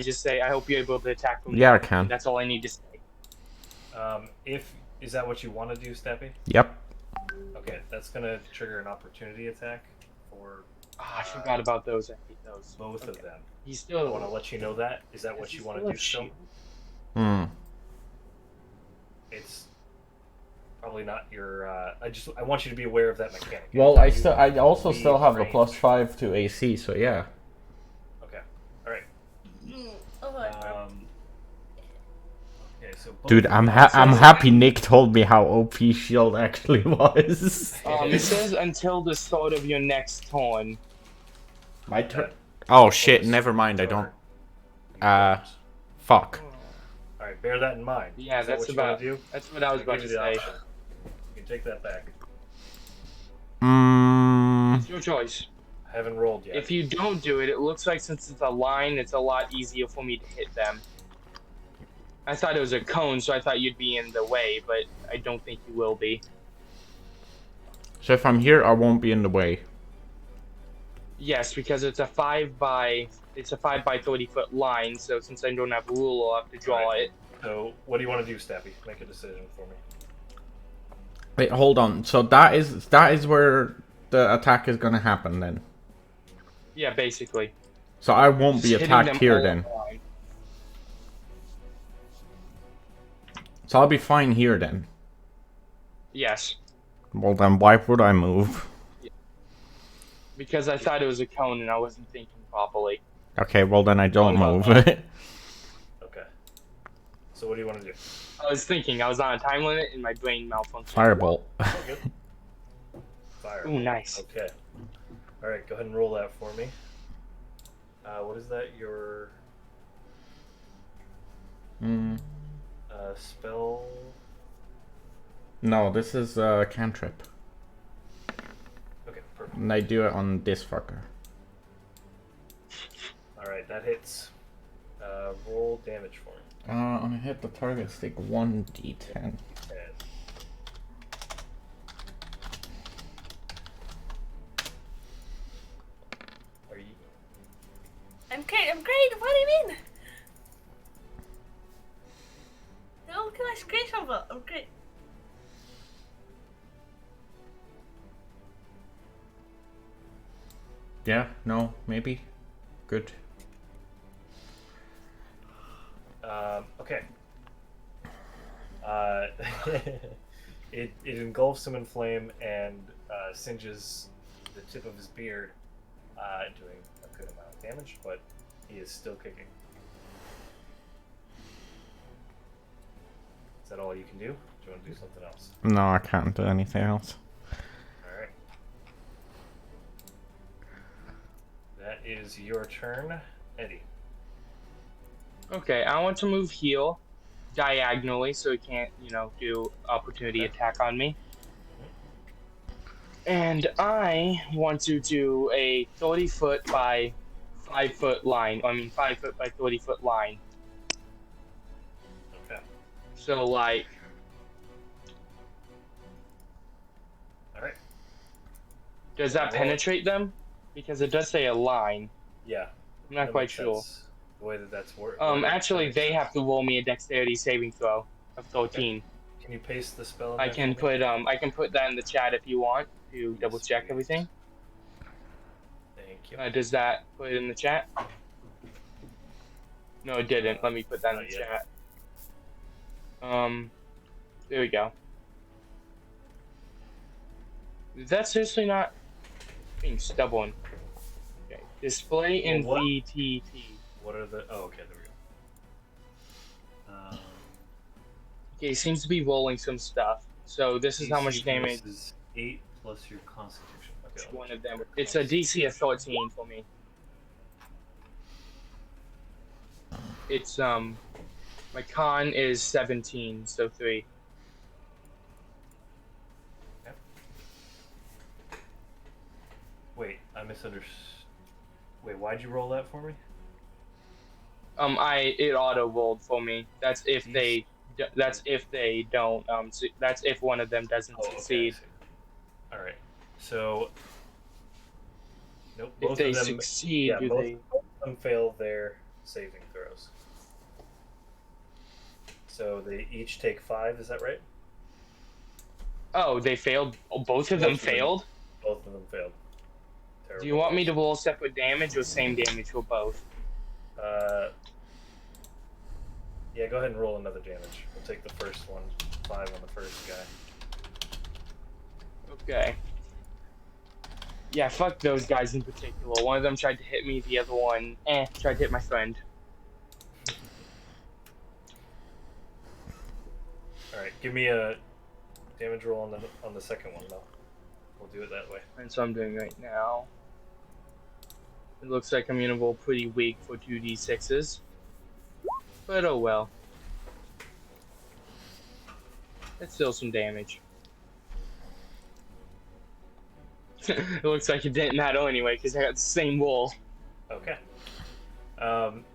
just say, I hope you're able to attack from Yeah, I there. can. That's all I need to say. Is that what you want to do, Steppy? Yep. Okay, that's going to trigger an opportunity attack for I forgot about those. I hate those. both of Okay. them. He's I want to still. let you know that. Is that what you want to do still? Hmm. It's probably not your. I want you to be aware of that mechanic. Well, Anytime I you also leave still have the range- +5 to AC, so yeah. Okay. All right. Oh, Okay, so both Dude, of I'm you- happy Nick told me how OP Shield actually was. It says until the start of your next turn. My turn. Oh shit! Never mind. I don't. Fuck. All right, bear that in mind. Yeah, Is that that's what you want about. to do? That's what I was I'll about give to you the say. option. You can take that back. Mm. It's your choice. I haven't rolled yet. If you don't do it, it looks like since it's a line, it's a lot easier for me to hit them. I thought it was a cone, so I thought you'd be in the way, but I don't think you will be. So if I'm here, I won't be in the way. Yes, because it's a 5 by 30-foot line. So since I don't have a rule, I'll have to draw Right. it. So, what do you want to do, Stappy? Make a decision for me. Wait, hold on. So that is where the attack is gonna happen then. Yeah, basically. So I won't be Just hitting attacked them here all then. line. So I'll be fine here then. Yes, Well then, why would I move? because I thought it was a cone and I wasn't thinking properly. Okay, well then I don't Oh, move. Okay. So, what do you want to do? I was thinking, I was on a time limit and my brain malfunctioned. Firebolt. Oh, good. Fire. Ooh, nice. Okay. All right, go ahead and roll that for me. What is that? Your Mm. spell? No, this is cantrip. Okay, perfect. And I do it on this fucker. All right, that hits. Roll damage for me. On a hit, the target take 1d10. And are you? I'm great. I'm great. What do you mean? Oh, can I scratch over? I'm great. Yeah, no, maybe. Good. Okay. It engulfs him in flame and singes the tip of his beard, doing a good amount of damage, but he is still kicking. Is that all you can do? Do you want to do something else? No, I can't do anything else. Alright. That is your turn, Eddie. Okay, I want to move heal diagonally so it can't, do opportunity attack on me. And I want to do a 30-foot by 5-foot line. 5-foot by 30-foot line. Okay. So, like, Alright. does that Roll. penetrate them? Because it does say a line. Yeah. I'm not that quite makes sure. sense. The way that's worked. Actually, they have to roll me a dexterity saving throw of 13. Can you paste the spell? in I there can for me? put that in the chat if you want to double check Sweet. everything. Thank you. Does that put it in the chat? No, it didn't. Let me put that in Not the yet. chat. There we go. That's seriously not being stubborn. Okay. Display in Well, what? VTT. What are the? Oh, okay, there we go. Okay, he seems to be rolling some stuff. So this is how much DC damage Is 8 plus your Constitution. Okay, I'll one check of them. your It's a DC of Constitution. 14 for me. It's my con is 17, so 3. Wait, I misunderstood. Wait, why'd you roll that for me? It auto rolled for me. That's if DC. they that's if they don't that's if one of them doesn't Oh, okay, I succeed. see. All right. So, nope. If Both they of them. succeed, Yeah, do both they? of them fail their saving throws. So they each take 5. Is that right? Oh, they failed. Oh, both of them Both of them. failed. Both of them failed. Do you want me to roll separate damage or same damage for both? Yeah, go ahead and roll another damage. We'll take the first one. 5 on the first guy. Okay. Yeah, fuck those guys in particular. One of them tried to hit me, the other one, tried to hit my friend. Alright, give me a damage roll on the second one, though. We'll do it that way. That's what I'm doing right now. It looks like I'm gonna roll pretty weak for 2d6s. But oh well. That's still some damage. It looks like it didn't matter anyway, because I got the same roll. Okay.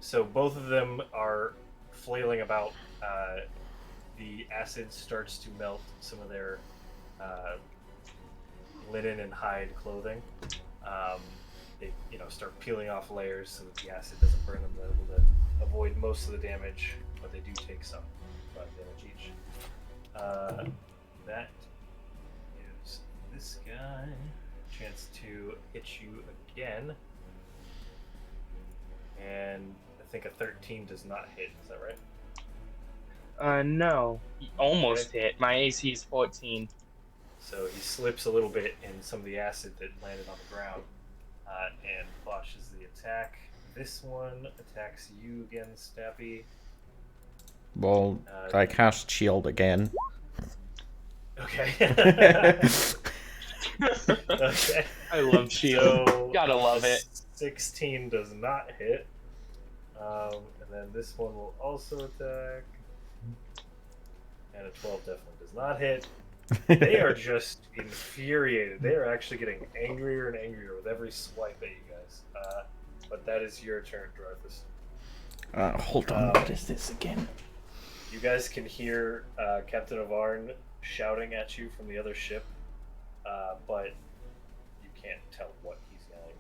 So both of them are flailing about. The acid starts to melt some of their linen and hide clothing. They, start peeling off layers so that the acid doesn't burn them. They're able to avoid most of the damage, but they do take some damage each. That gives this guy a chance to hit you again. And I think a 13 does not hit. Is that right? No. He almost hit. My AC is 14. So he slips a little bit in some of the acid that landed on the ground and botches the attack. This one attacks you again, Snappy. Well, I cast shield again. Okay. Okay. I love shield. So, Gotta love it. 16 does not hit. And then this one will also attack. And a 12 definitely does not hit. They are just infuriated. They are actually getting angrier and angrier with every swipe at you guys. But that is your turn, Dorothus. Hold on, what is this again? You guys can hear Captain Avarn shouting at you from the other ship, but you can't tell what he's yelling.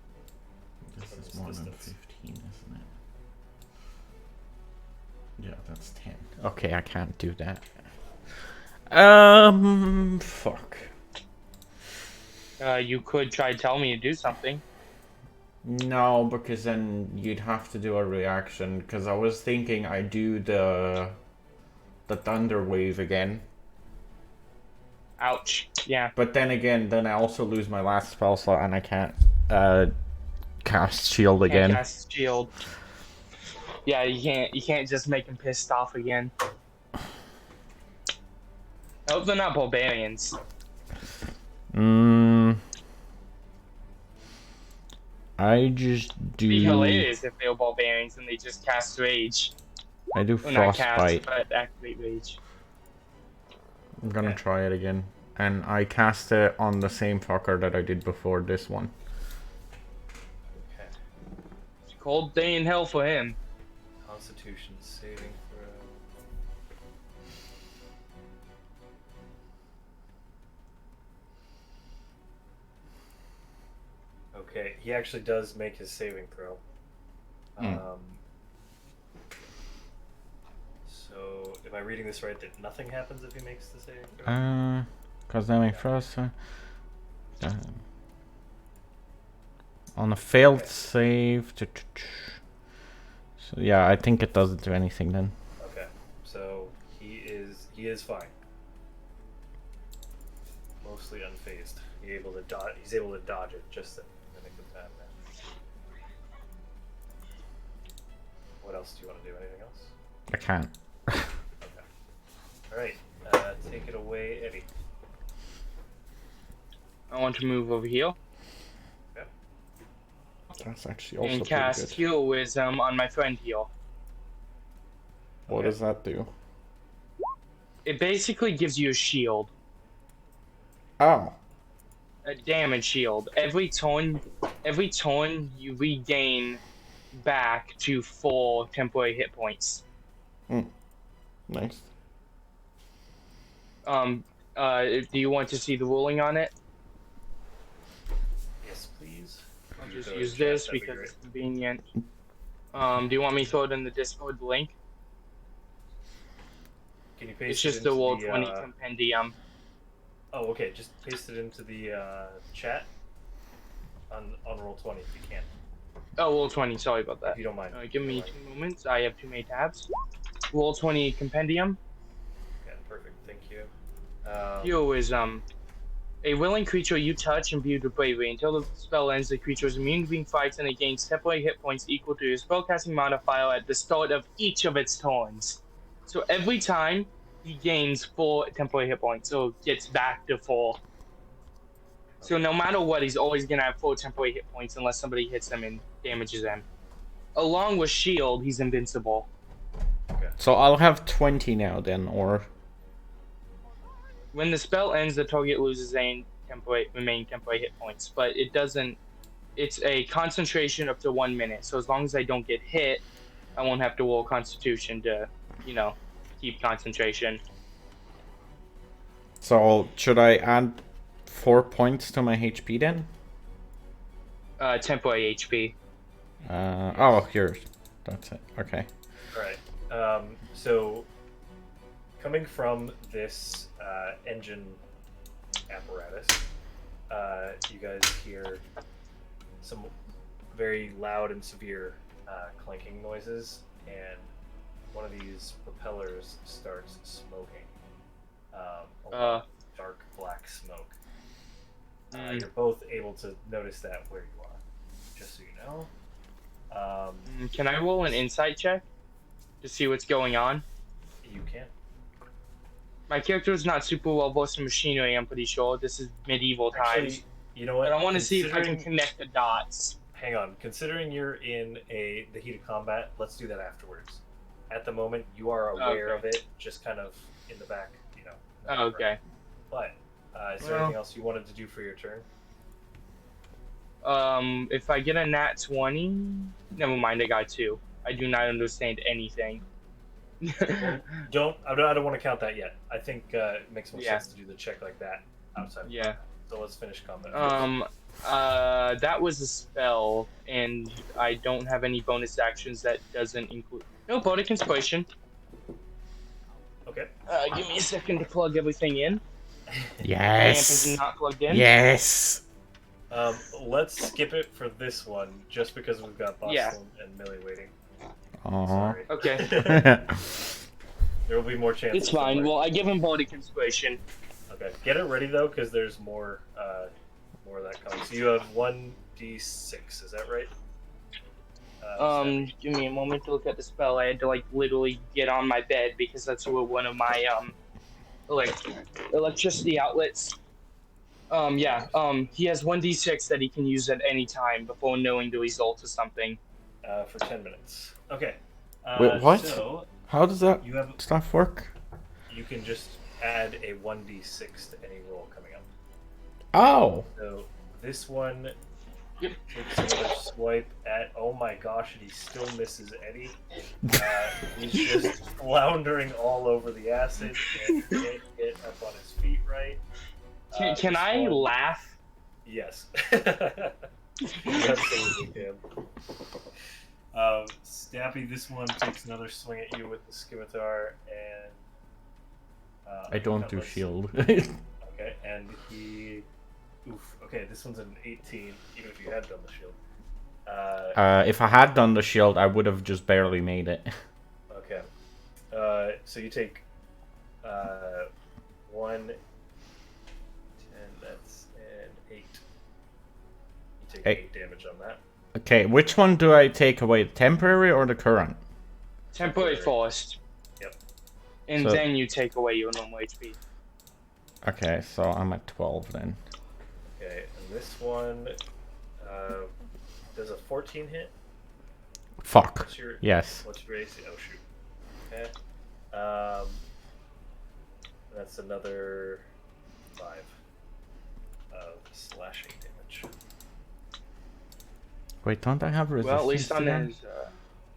This from is this more than distance. 15, isn't it? Yeah, that's 10. Okay, I can't do that. Fuck. You could try to tell me to do something. No, because then you'd have to do a reaction, because I was thinking I do the thunder wave again. Ouch. Yeah. But then again, then I also lose my last spell slot and I can't cast shield again. Can't cast shield. Yeah, you can't just make him pissed off again. I hope they're not barbarians. I just It'd be do. hilarious if they were barbarians and they just cast rage. I do Well, not cast, frostbite. but activate rage. I'm gonna Okay. try it again, and I cast it on the same fucker that I did before this one. Okay. It's a cold day in hell for him. Constitution saving throw. Okay, he actually does make his saving throw. So, am I reading this right that nothing happens if he makes the saving throw? Cause then I first on a failed save. So yeah, I think it doesn't do anything then. Okay, so he is fine. Mostly unfazed. He's able to dodge it just in the nick of time there. What else do you want to do? Anything else? I can't. Okay. All right. it away, Eddie. I want to move over here That's actually also and pretty cast good. Heal Wisdom on my friend here. What Okay. does that do? It basically gives you a shield, Oh. a damage shield. Every turn you regain back to 4 temporary hit points. Nice. Do you want to see the ruling on it? Yes, please. I'll You just throw it in use chat, this that'd be because great. it's convenient. Do you want me to throw it in the Discord link? Can you paste It's it just the into World 20 Compendium. Oh, okay. Just paste it into the chat on Roll20 if you can. Oh, World 20, sorry about that. If you don't mind. Give me 2 moments, I have too many tabs. World 20 Compendium. Yeah, perfect. Thank you. Heal is, a willing creature you touch imbued with bravery. Until the spell ends, the creature is immune to being frightened and it gains temporary hit points equal to your spellcasting modifier at the start of each of its turns. So every time, he gains 4 temporary hit points, so gets back to 4. So no matter what, he's always gonna have 4 temporary hit points unless somebody hits him and damages him. Along with shield, he's invincible. So I'll have 20 now then, or... When the spell ends, the target loses any remaining temporary hit points, but it doesn't. It's a concentration up to 1 minute. So as long as I don't get hit, I won't have to roll Constitution to, keep concentration. So should I add 4 points to my HP then? Temporary HP. Oh, here. That's it. Okay. Alright. So, coming from this engine apparatus, you guys hear some very loud and severe clanking noises, and one of these propellers starts smoking. A lot of dark black smoke. You're both able to notice that where you are, just so you know. Can I roll an insight check to see what's going on? You can. My character is not super well versed in machinery, I'm pretty sure. This is medieval times. Actually, you know what? But I want to see if I can Considering- connect the dots. Hang on. Considering you're in the heat of combat, let's do that afterwards. At the moment, you are aware Okay. of it, just kind of in the back, in the Oh, background. okay. But is there anything else you wanted to do for your turn? If I get a nat 20, never mind, I got 2. I do not understand anything. I don't want to count that yet. I think it makes more Yeah. sense to do the check like that outside. Yeah. So let's finish combat. That was a spell, and I don't have any bonus actions that doesn't include. No, Bardic Inspiration. Okay. Give me a second to plug everything in. Amp is Yes. not plugged in. Yes. Let's skip it for this one, just because we've got Boston Yeah. and Millie waiting. Aww. Sorry. Okay, There will be more chances. it's fine. somewhere. Well, I give him Bardic Inspiration. Okay, get it ready though, because there's more of that coming. So you have 1d6, is that right? Give me a moment to look at the spell. I had to literally get on my bed because that's where one of my electricity outlets. He has 1d6 that he can use at any time before knowing the result of something. for 10 minutes. Okay. Wait, what? So How does that you have stuff work? you can just add a 1d6 to any roll coming up. Oh. So this one Yep. takes another swipe at. Oh my gosh! And he still misses Eddie. He's just floundering all over the acid and can't get up on his feet right. Can This I one- laugh? Yes. Absolutely can. Stappy, this one takes another swing at you with the scimitar, and I don't do cutlass. shield. Okay, and he. Oof. Okay, this one's an 18, even if you had done the shield. If I had done the shield, I would have just barely made it. Okay. So you take 1, 10, that's and 8. You take 8 damage on that. Okay, which one do I take away? The temporary or the current? Temporary first. Yep. And So- then you take away your normal HP. Okay, so I'm at 12 then. Okay, and this one does a 14 hit. Fuck. What's your Yes. What's your AC? Oh shoot. Okay. That's another 5 of slashing damage. Wait, don't I have resistance Well, at least to on that? his.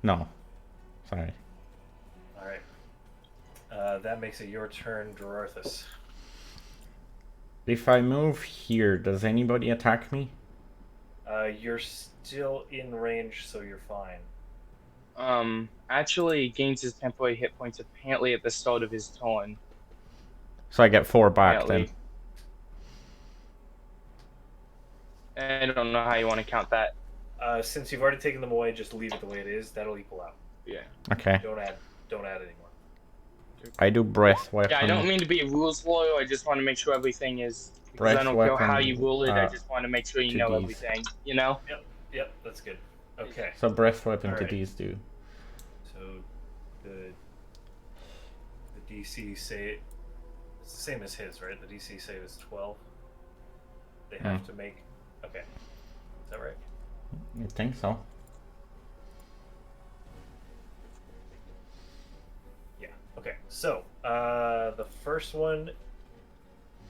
No. Sorry. All right. That makes it your turn, Dorarthus. If I move here, does anybody attack me? You're still in range, so you're fine. Actually gains his temporary hit points apparently at the start of his turn. So I get 4 back Apparently. I don't know how you want to count that. Since you've already taken them away, just leave it the way it is. That'll equal out. Yeah. then. Okay. Don't add anymore. I do breath weapon. Yeah, I don't mean to be a rules lawyer. I just want to make sure everything is. Because Breath I don't care weapon, how you rule it. I just want to make sure you know 2Ds. everything. You know. Yep, that's good. Okay. So breath weapon to Alright. these do. So the DC say it's the same as his, right? The DC save is 12. They have to make. Okay. Is that right? I think so. Yeah. Okay. So the first one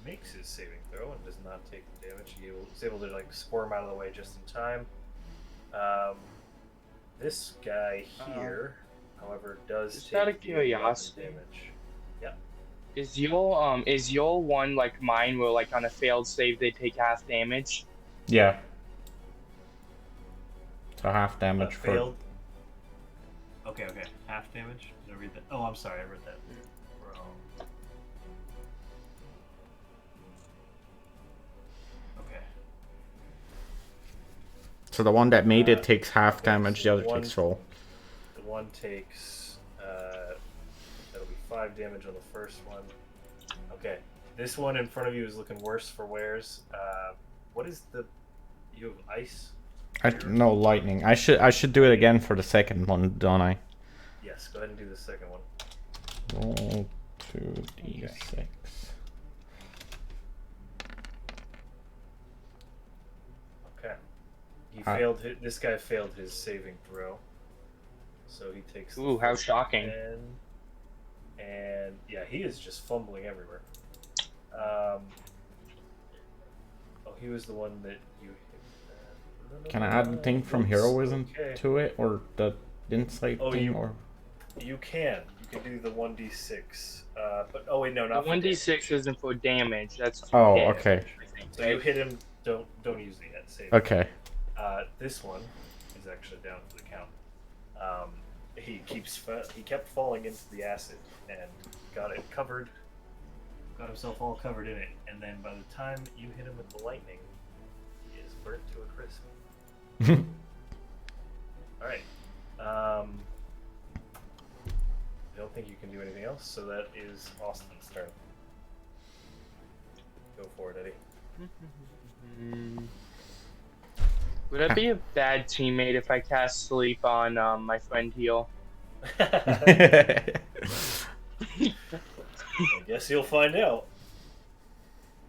makes his saving throw and does not take the damage. He was able to like squirm out of the way just in time. This guy here, however, does just take out of the 11 curiosity. damage. Is your one like mine where like on a failed save they take half damage? Yeah. So half damage for. Failed. Okay. Half damage. Did I read that? Oh, I'm sorry. I read that wrong. Okay. So the one that made it takes half okay, damage, so the other one- takes full. The one takes. That'll be 5 damage on the first one. Okay. This one in front of you is looking worse for wears. What is the? You have ice. No lightning. I should do it again for the second one, don't I? Yes. Go ahead and do the second one. Roll 2d6. Okay. He failed. This guy failed his saving throw. So he takes. the Ooh, how first shocking. 10, and yeah, he is just fumbling everywhere. He was the one that you hit. Can I add the thing from Oops, heroism okay. to it, or the insight Oh, thing, you- or You can do the 1d6. But oh wait, no, The not for 1d6 damage. isn't for damage. That's Oh, hit, okay. I think, So you right? hit him. Don't use the save. okay. This one is actually down for the count. He kept falling into the acid and got himself all covered in it. And then by the time you hit him with the lightning, he is burnt to a crisp. All right. I don't think you can do anything else, so that is Austin's turn. Go for it, Eddie. Would I be a bad teammate if I cast sleep on my friend Heal? I guess you'll find out.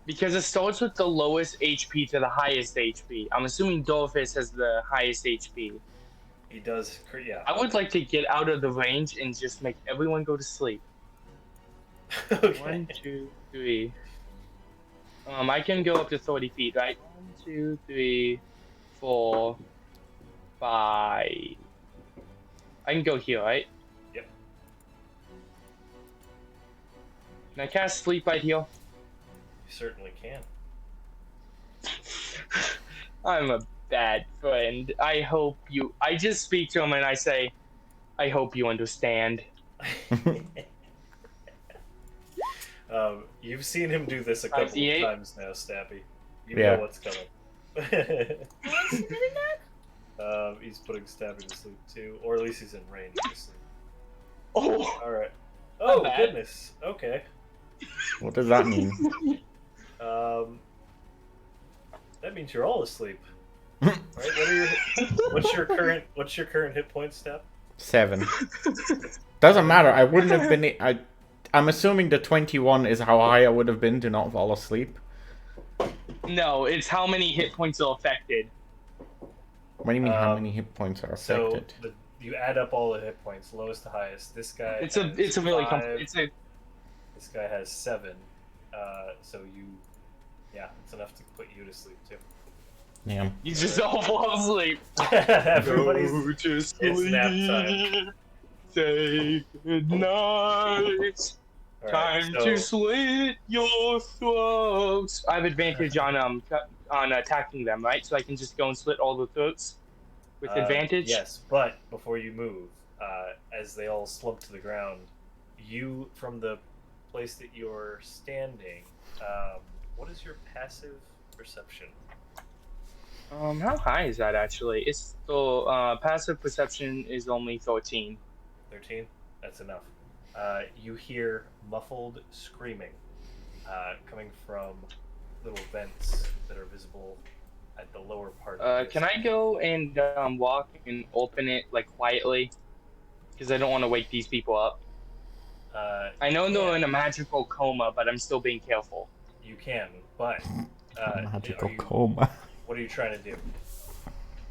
Because it starts with the lowest HP to the highest HP. I'm assuming Dolphus has the highest HP. He does, yeah. I would like to get out of the range and just make everyone go to sleep. Okay. 1, 2, 3. I can go up to 30 feet, right? 1, 2, 3, 4, 5. I can go here, right? Yep. Can I cast sleep right here? You certainly can. I'm a bad friend. I just speak to him and I say, I hope you understand. You've seen him do this a couple of 58? times now, Stappy. You Yeah. know what's coming. What's he doing that? He's putting Stappy to sleep too, or at least he's in range to sleep. Oh! All right. Oh bad. goodness. Okay. What does that mean? That means you're all asleep. Right? What's your current hit point, Step? 7. Doesn't matter. I wouldn't have been. I'm assuming the 21 is how high I would have been to not fall asleep. No, it's how many hit points are affected. What do you mean, how many hit points are So affected? you add up all the hit points, lowest to highest. This guy. It's a really has 5. it's a This guy has 7. So yeah, it's enough to put you to sleep too. Yeah. you just all fall asleep. Everybody's. Go to sleep. It's nap time. Say goodnight. All right, Time so, to slit your throats. I have advantage on attacking them, right? So I can just go and slit all the throats with advantage. Yes, but before you move, as they all slump to the ground, you from the place that you're standing. What is your passive perception? How high is that actually? It's the passive perception is only 13. 13? That's enough. You hear muffled screaming coming from little vents that are visible at the lower part. Of Can I go and walk and open it like quietly? Because I don't want to wake these people up. I know they're in a magical coma, but I'm still being careful. You can, but Magical coma. what are you trying to do?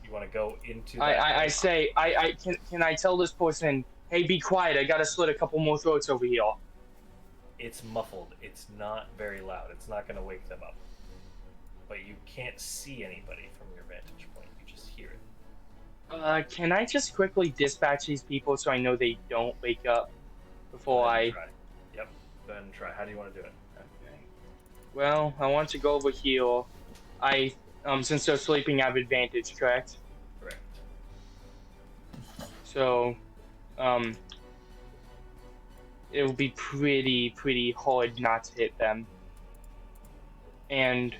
You want to go into? That I place? say can I tell this person, hey, be quiet. I gotta slit a couple more throats over here. It's muffled. It's not very loud. It's not going to wake them up. But you can't see anybody from your vantage point. You just hear it. Can I just quickly dispatch these people so I know they don't wake up before Go ahead I? and try. Yep. Go ahead and try. How do you want to do it? Okay. Well, I want to go over here. Since they're sleeping, I have advantage, correct? Correct. So, it will be pretty hard not to hit them. And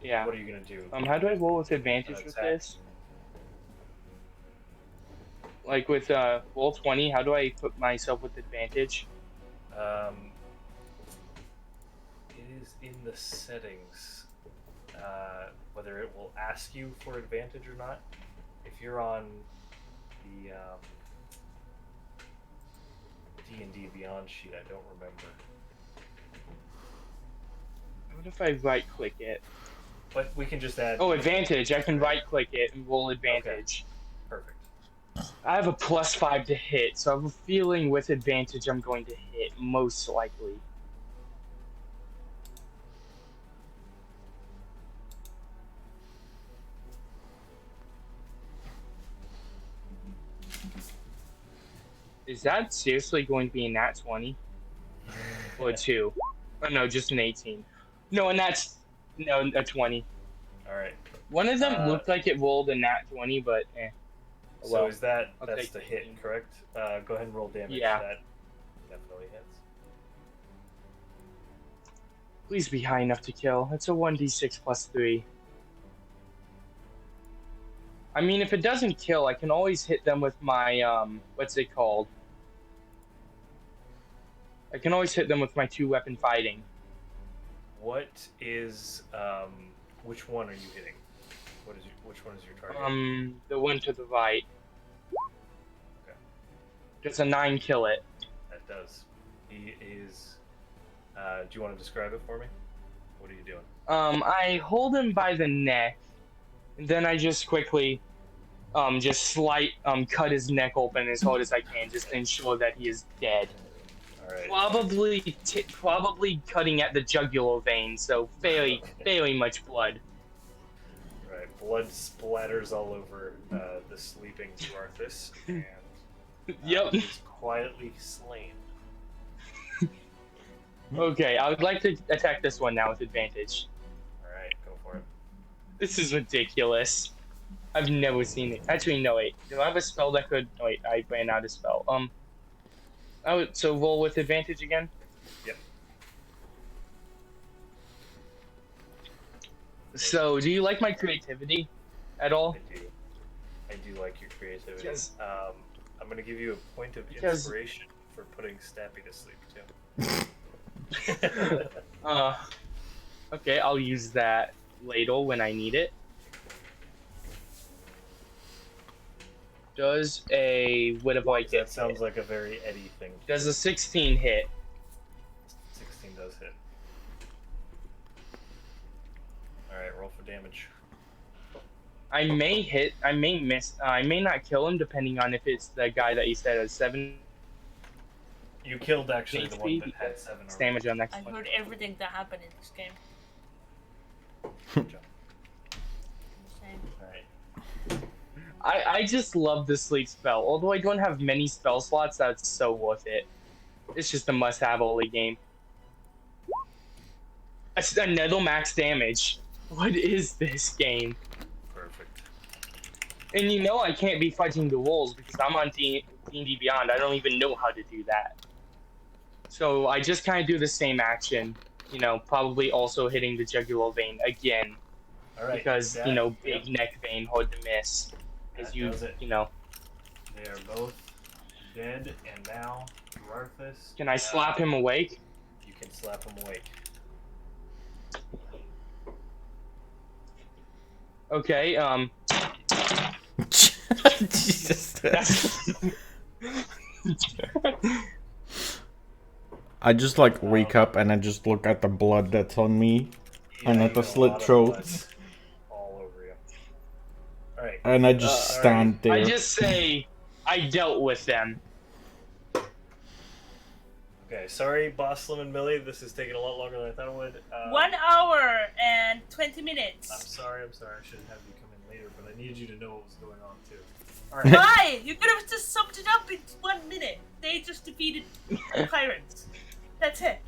yeah. What are you gonna do? How do I roll with advantage with Attack. this? Like with roll 20, how do I put myself with advantage? It is in the settings. Whether it will ask you for advantage or not. If you're on the D&D Beyond sheet, I don't remember. What if I right click it? But we can just add. Oh, advantage. I can right click it and roll advantage. Perfect. I have a +5 to hit, so I have a feeling with advantage I'm going to hit, most likely. Is that seriously going to be a nat 20? Or a 2? Oh no, just an 18. No, and that's... No, a 20. Alright. One of them looked like it rolled a nat 20, but eh. Oh, So well. is that I'll that's take the the hit, 18. correct? Go ahead and roll damage. Yeah. That definitely hits. Please be high enough to kill. It's a 1d6 plus 3. I mean, if it doesn't kill, I can always hit them with my, what's it called? I can always hit them with my 2-weapon fighting. What is which one are you hitting? Which one is your target? The one to the right. Okay. Does a 9 kill it? That does. He is do you want to describe it for me? What are you doing? I hold him by the neck, and then I just quickly, cut his neck open as hard as I can, just to ensure that he is dead. Alright. Probably cutting at the jugular vein, so very much blood. Right. Blood splatters all over the sleeping Duarthus, and Yep. he's quietly slain. Okay, I would like to attack this one now with advantage. Alright, go for it. This is ridiculous. I've never seen it. Actually, no, wait. Do I have a spell that could... Oh, wait, I ran out of spell. So roll with advantage again? Yep. So, do you like my creativity at all? I do like your creativity. Yes. I'm gonna give you a point of Because- inspiration for putting Stappy to sleep too. Okay, I'll use that later when I need it. Does a what have I That get? sounds like a very Eddie thing. Does a 16 hit? 16 does hit. Alright, roll for damage. I may hit. I may miss. I may not kill him depending on if it's the guy that you said has 7 You killed actually the one HP that had because 7 it's damage on next I one. heard everything that happened in this game. Good job. Same. Alright. I just love the sleep spell. Although I don't have many spell slots, that's so worth it. It's just a must-have early game. Another max damage. What is this game? Perfect. And you know I can't be fudging the rules because I'm on D&D Beyond. I don't even know how to do that. So I just kind of do the same action. You know, probably also hitting the jugular vein again. Alright. Because, that- you know, big neck vein, hard to miss. Because That you, does it. you know. They are both dead, and now Rarthus. Can I slap him awake? You can slap him awake. Okay, Jesus. that's... I just like wake up and I just look at the blood that's on me. And you at the got a slit lot of throats. blood all over you. Alright. And I just stand there. I just say, I dealt with them. Okay, sorry, Boss Slim and Millie. This is taking a lot longer than I thought it would. 1 hour and 20 I'm minutes. sorry. I shouldn't have you come in later, but I needed you to know what was going on too. Alright. Why? You could have just summed it up in 1 minute. They just defeated pirates. That's it.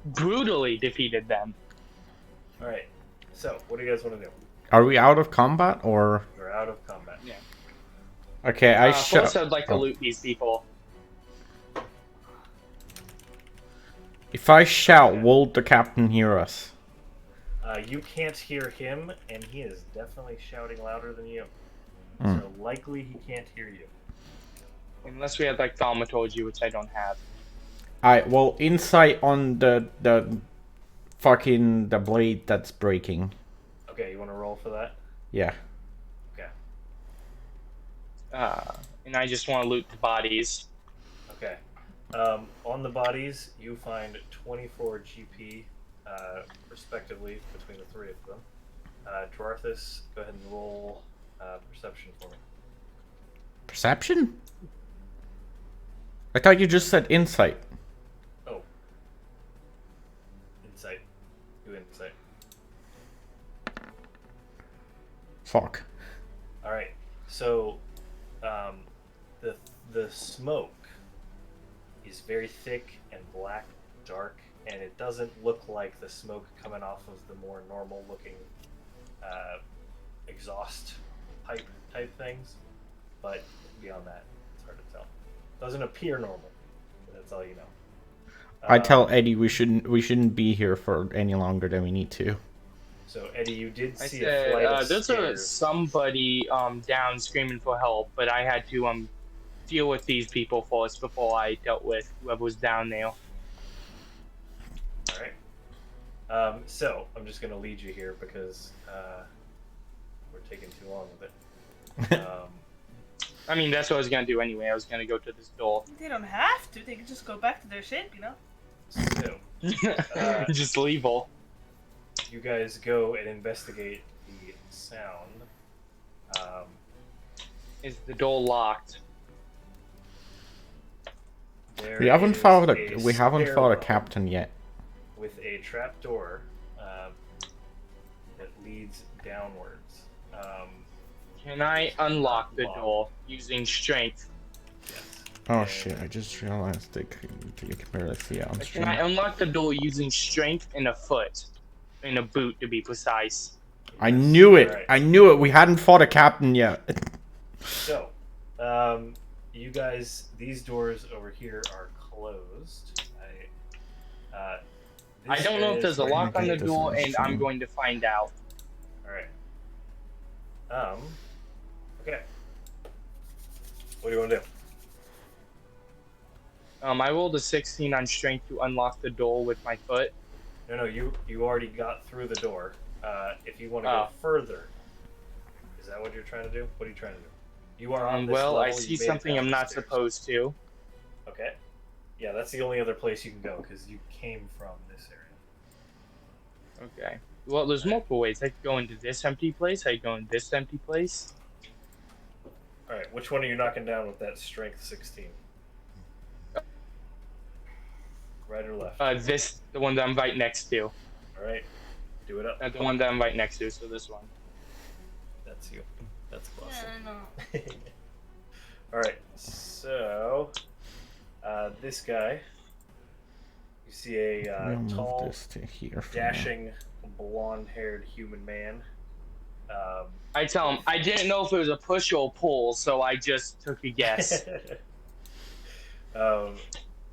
Brutally defeated them. Alright. So, what do you guys want to do? Are we out of combat or? We're out of combat. Yeah. Okay, I First, shut. I'd like to oh. loot these people. If I shout, will the captain hear us? You can't hear him, and he is definitely shouting louder than you. Hmm. So likely he can't hear you. Unless we had, like, thaumaturgy, which I don't have. Alright, well, insight on the fucking the blade that's breaking. Okay, you want to roll for that? Yeah. Okay. And I just want to loot the bodies. Okay. On the bodies, you find 24 GP, respectively, between the three of them. Dwarthus, go ahead and roll perception for me. Perception? I thought you just said insight. Oh. Insight. Do insight. Fuck. Alright. So, the smoke is very thick and black, dark, and it doesn't look like the smoke coming off of the more normal looking exhaust pipe type things. But beyond that, it's hard to tell. Doesn't appear normal. But that's all you know. I tell Eddie we shouldn't be here for any longer than we need to. So Eddie, you did I see a flight said, of there's stairs. somebody down screaming for help, but I had to deal with these people first before I dealt with whoever was down there. Alright. So, I'm just going to lead you here because we're taking too long with it. I mean, that's what I was gonna do anyway. I was gonna go to this door. They don't have to. They can just go back to their ship, you know? So, Just leave all. you guys go and investigate the sound. Is the door locked? There We haven't is found a we haven't found a stairwell captain yet. with a trap door that leads downwards. Can I unlock the Locked. door using strength? Yes. Oh And shit! I just realized you can barely see it on Can stream. I unlock the door using strength and a foot? In a boot, to be precise. I knew it. Alright. I knew it. We hadn't fought a captain yet. So, you guys, these doors over here are closed. I don't know if there's a lock on the This door, is and I'm true. going to find out. All right. Okay. What do you want to do? I rolled a 16 on strength to unlock the door with my foot. No, you already got through the door. If you want to Oh. go further, is that what you're trying to do? What are you trying to do? You are on this Well, I level, see you may something attack I'm the not stairs. supposed to. Okay. Yeah, that's the only other place you can go because you came from this area. Okay. Well, there's multiple ways. I could go into this empty place. I could go in this empty place. All right, which one are you knocking down with that strength 16? Right or left? The one that I'm right next to. All right, do it up. The one that I'm right next to. So this one. That's you. That's close. Yeah, no. All right, so this guy, you see a We'll move tall, this to here for now. dashing, blonde-haired human man. I tell him I didn't know if it was a push or a pull, so I just took a guess.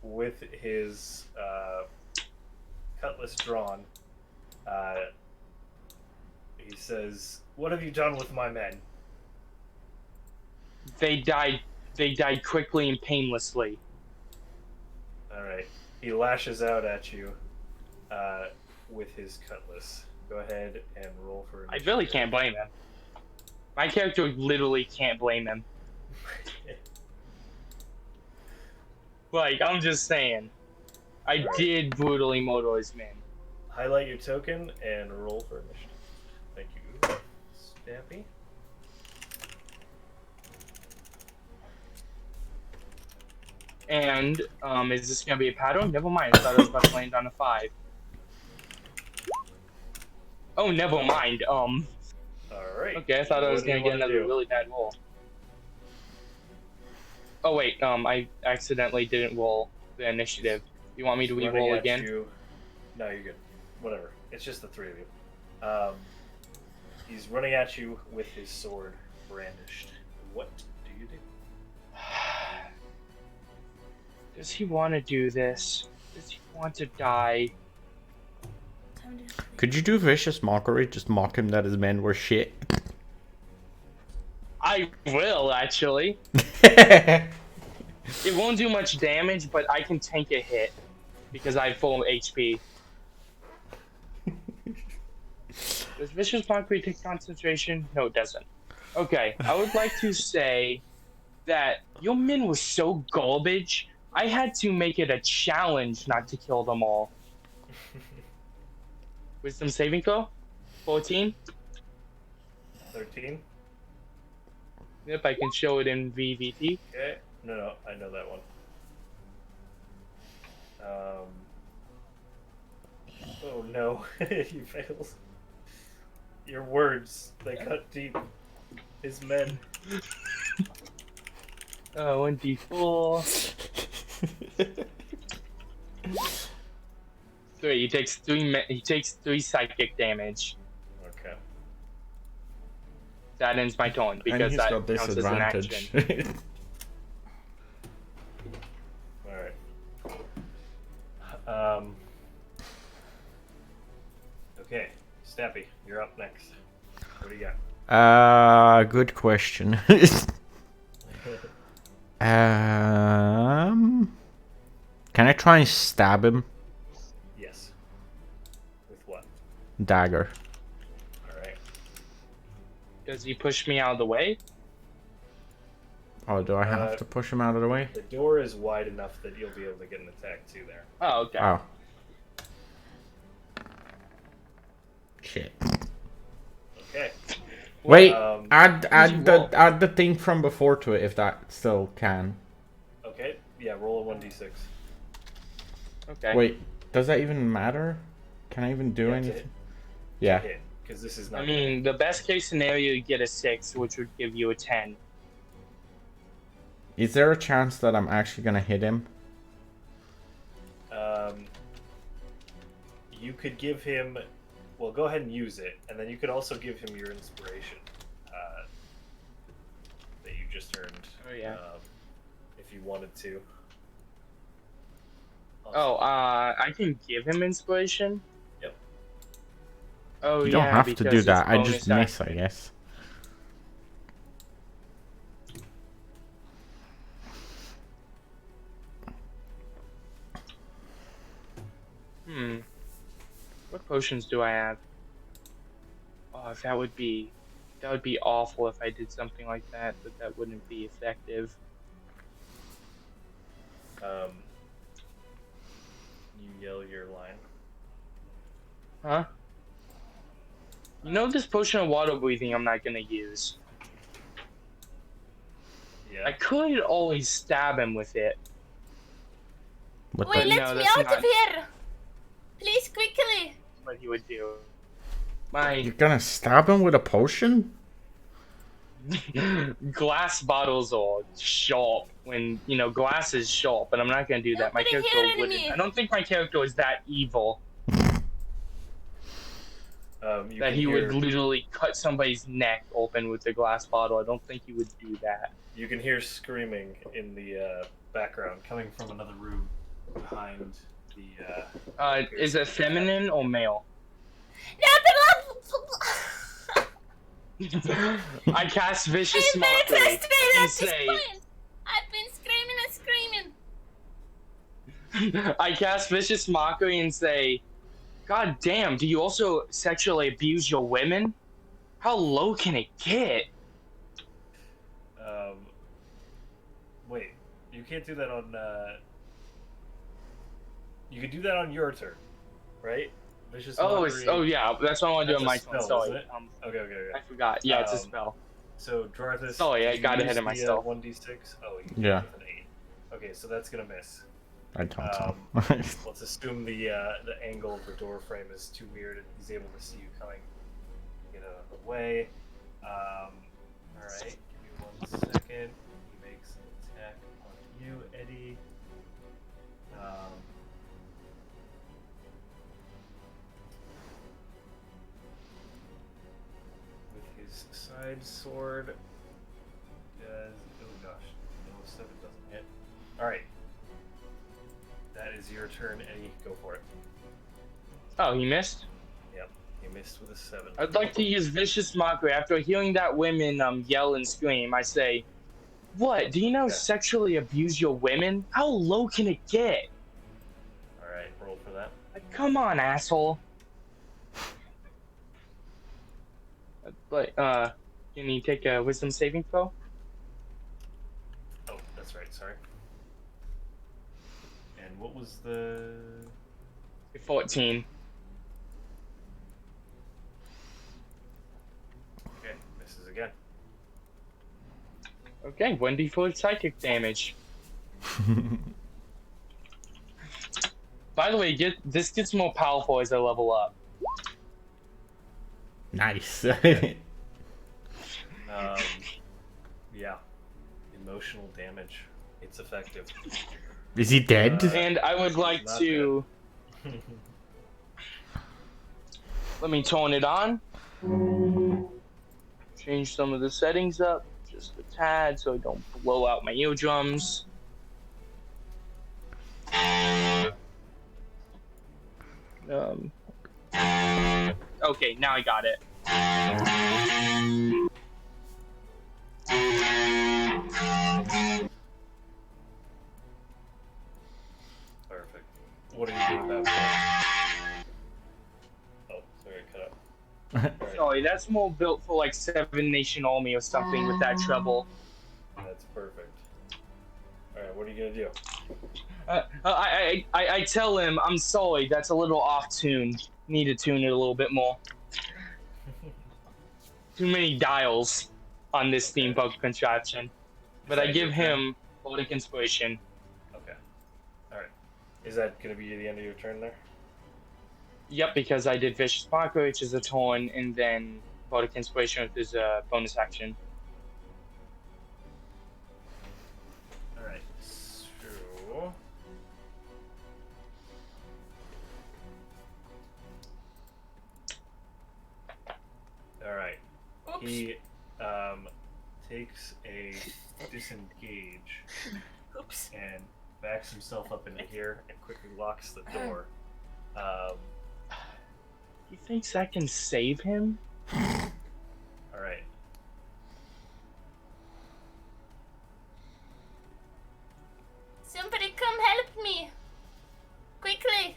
With his cutlass drawn, he says, "What have you done with my men?" They died quickly and painlessly. All right. He lashes out at you with his cutlass. Go ahead and roll for I really can't blame him. My character literally can't blame him. Like, I'm just saying. I Right. did brutally murder his men. Highlight your token and roll for initiative. Thank you, Stampy. And, is this gonna be a pattern? Never mind, I thought I was about to land on a 5. Oh, never mind, All right. okay, I thought I was What do you gonna get wanna another do? really bad roll. Oh wait, I accidentally didn't roll the initiative. You want me to He's running re-roll at again? you. No, you're good. Whatever. It's just the three of you. He's running at you with his sword brandished. What do you do? Does he want to do this? Does he want to die? Time to Could you do vicious mockery? Just mock him that his men were shit. I will, actually. It won't do much damage, but I can tank a hit because I have full HP. Does Vicious Mockery take concentration? No, it doesn't. Okay, I would like to say that your men was so garbage, I had to make it a challenge not to kill them all. Wisdom saving throw? 14? 13? Yep, I can show it in VVT. Okay. No, I know that one. Oh no, he fails. Your words, they cut deep. His men. 1d4. 3. He takes 3. He takes 3 psychic damage. Okay. That ends my turn And because he's that got counts as an disadvantage. action. Alright. Okay, Stampy, you're up next. What do you got? Good question. Can I try and stab him? Yes. With what? Dagger. Alright. Does he push me out of the way? Oh, do I have Uh, to push him out of the way? The door is wide enough that you'll be able to get an attack too there. Oh, okay. Oh. Shit. Okay. Wait, Um, add roll? the thing from before to it if that still can. Okay, yeah, roll a 1d6. Okay. Wait, does that even matter? Can I even do Yeah, to anything? hit. Yeah. Hit, because this is not. I mean, the best case scenario, you get a 6, which would give you a 10. Is there a chance that I'm actually gonna hit him? You could give him. Well, go ahead and use it, and then you could also give him your inspiration that you just earned. Oh, yeah. If you wanted to. Oh, I can give him inspiration? Yep. Oh, You don't yeah, have to because do it's that. I bonus just miss, I action. guess. What potions do I have? Oh, that would be That would be awful if I did something like that, but that wouldn't be effective. You yell your line. Huh? You know this potion of water breathing I'm not gonna use. Yeah. I could always stab him with it. What Wait, the? no, let me that's out not- of here! Please, quickly! What he would do. You're gonna stab him with a potion? Glass bottles are sharp when, you know, glass is sharp, but I'm not gonna do that. My Nobody character hearing wouldn't. me. I don't think my character is that evil You that can he hear, would literally cut somebody's neck open with a glass bottle. I don't think he would do that. You can hear screaming in the background coming from another room behind the. Is it feminine or male? I cast Vicious I'm very Mockery frustrated and at this say, point! I've been screaming and screaming! I cast Vicious Mockery and say, God damn, do you also sexually abuse your women? How low can it get? Wait, you can't do that on. You can do that on your turn, right? Vicious Oh, Mockery. yeah, that's what I want to do on my That's a turn. spell, Sorry. isn't it? Okay. I forgot. Yeah, it's a Um, spell. So Dwarthus. Sorry, I did you got use ahead of the, myself. 1d6. Oh, you Yeah. with an 8. Okay, so that's gonna miss. I don't know. Let's assume the angle of the door frame is too weird and he's able to see you coming. Get out of the way. Alright, give me 1 second. He makes an attack on you, Eddie. With his side sword. Does. Oh gosh. No, 7 doesn't hit. Alright. That is your turn, Eddie. Go for it. Oh, he missed? Yep. You missed with a 7. I'd like to use Vicious Mockery. After hearing that women yell and scream, I say, what? Do you know Yeah. sexually abuse your women? How low can it get? Alright, roll for that. Like, come on, asshole. But, can you take a wisdom saving throw? Oh, that's right, sorry. And what was the... 14. Okay, misses again. Okay, 1d4 psychic damage. By the way, this gets more powerful as I level up. Nice. Yeah. Emotional damage. It's effective. Is he dead? And I would like Not to... Let me tone it on. Change some of the settings up just a tad so I don't blow out my eardrums. Okay, now I got it. Perfect. What are you doing with that? Oh, sorry, cut out. Sorry, that's more built for like Seven Nation Army or something with that treble. That's perfect. Alright, what are you gonna do? I tell him, I'm sorry, that's a little off tune. Need to tune it a little bit more. Too many dials on this steampunk contraption. But I give him Poetic Inspiration. Okay. Alright. Is that gonna be the end of your turn there? Yep, because I did Vicious Mockery, which is a taunt, and then Poetic Inspiration, which is a bonus action. Alright, so... Alright. Oops. He takes a disengage Oops. and backs himself up into here and quickly locks the door. He thinks I can save him? Alright. Somebody come help me! Quickly!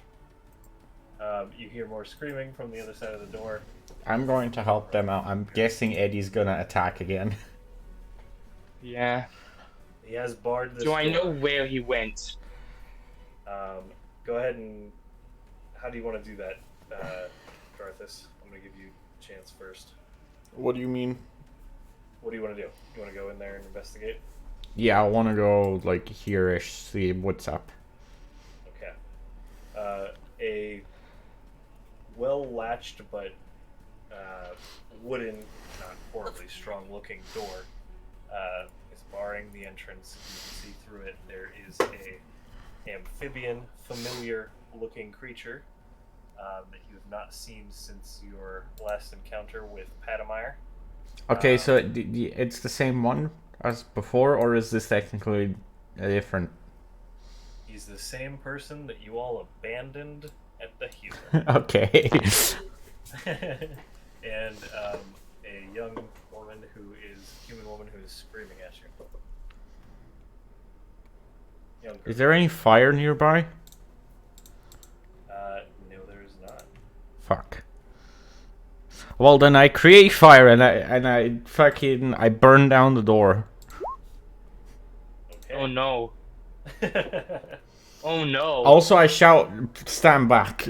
You hear more screaming from the other side of the door. I'm going to help them out. I'm guessing Eddie's gonna attack again. Yeah. He has barred this Do I know door. where he went? Go ahead and. How do you want to do that, Garthus? I'm going to give you a chance first. What do you mean? What do you want to do? You want to go in there and investigate? Yeah, I want to go like here-ish, see what's up. Okay. A well-latched but wooden, not horribly strong-looking door is barring the entrance. You can see through it. There is a amphibian, familiar-looking creature that you have not seen since your last encounter with Patamire. Okay, so it's the same one as before, or is this technically different? He's the same person that you all abandoned at the healer. Okay. And a young woman human woman who is screaming at you. Young Is there any fire nearby? no, there is not. Fuck. Well, then I create fire and I burn down the door. Oh Okay. no. Oh no. Also, I shout, "Stand back!"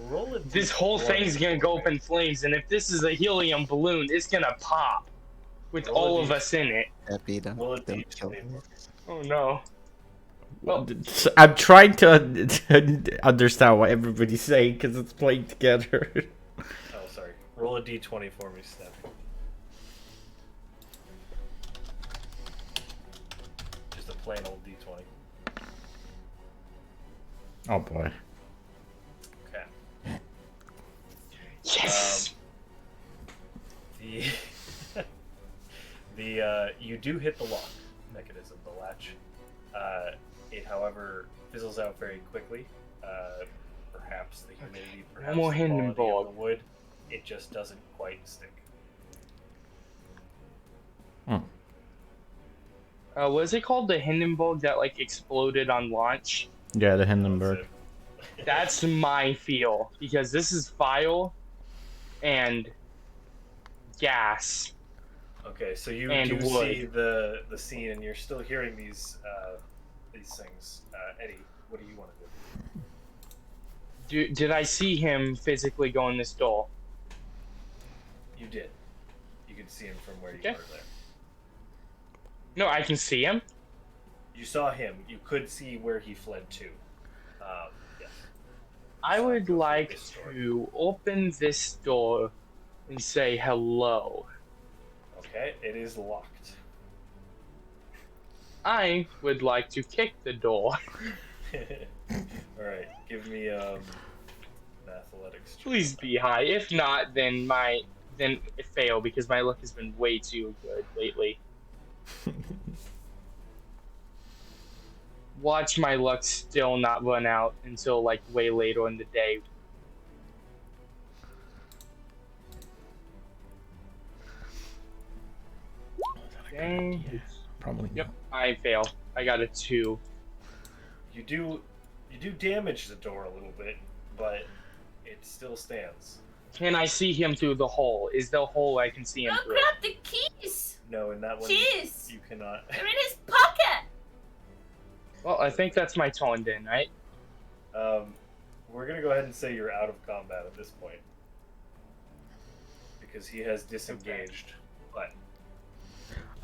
Roll a This whole d20 thing's gonna go for up me. in flames, and if this is a helium balloon, it's gonna pop with Roll a all of d- us in it. Happy, don't Roll a kill d20 me. for me. Oh no. Well, I'm trying to understand what everybody's saying because it's playing together. Oh, sorry. Roll a d20 for me, Steph. Just a plain old d20. Oh boy. Okay. yes. The you do hit the lock mechanism, the latch. It, however, fizzles out very quickly. Perhaps the humidity, perhaps more the quality of Hindenburg. the wood. It just doesn't quite stick. What is it called? The Hindenburg that like exploded on launch? Yeah, the That's Hindenburg. it. That's my feel because this is file and gas. Okay, so you And do wood. see the scene, and you're still hearing these things. Eddie, what do you want to do? Did I see him physically go in this door? You did. You could see him from where you Okay. were there. No, I can see him. You saw him. You could see where he fled to. Yes. I would Go through like this door. to open this door and say hello. Okay, it is locked. I would like to kick the door. All right, give me an athletics check. Please be high. If not, then it fail because my luck has been way too good lately. Watch my luck still not run out until like way later in the day. Dang. Probably. Yep, I fail. I got a 2. You do damage the door a little bit, but it still stands. Can I see him through the hole? Is the hole I can see him Go through? grab the keys. No, in that one Jeez. you cannot. They're in his pocket. Well, I think that's my tone then, right? We're gonna go ahead and say you're out of combat at this point because he has disengaged. But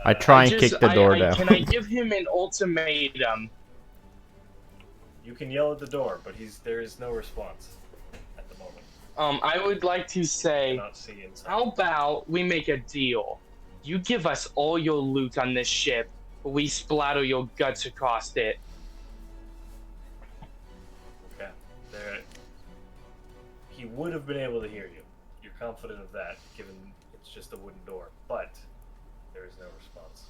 I try and I kick just- the door down. Can I give him an ultimatum? you can yell at the door, but there is no response at the moment. I would like to You say, cannot see inside. how about we make a deal? You give us all your loot on this ship, but we splatter your guts across it. Okay. He would have been able to hear you. You're confident of that, given it's just a wooden door, but there is no response.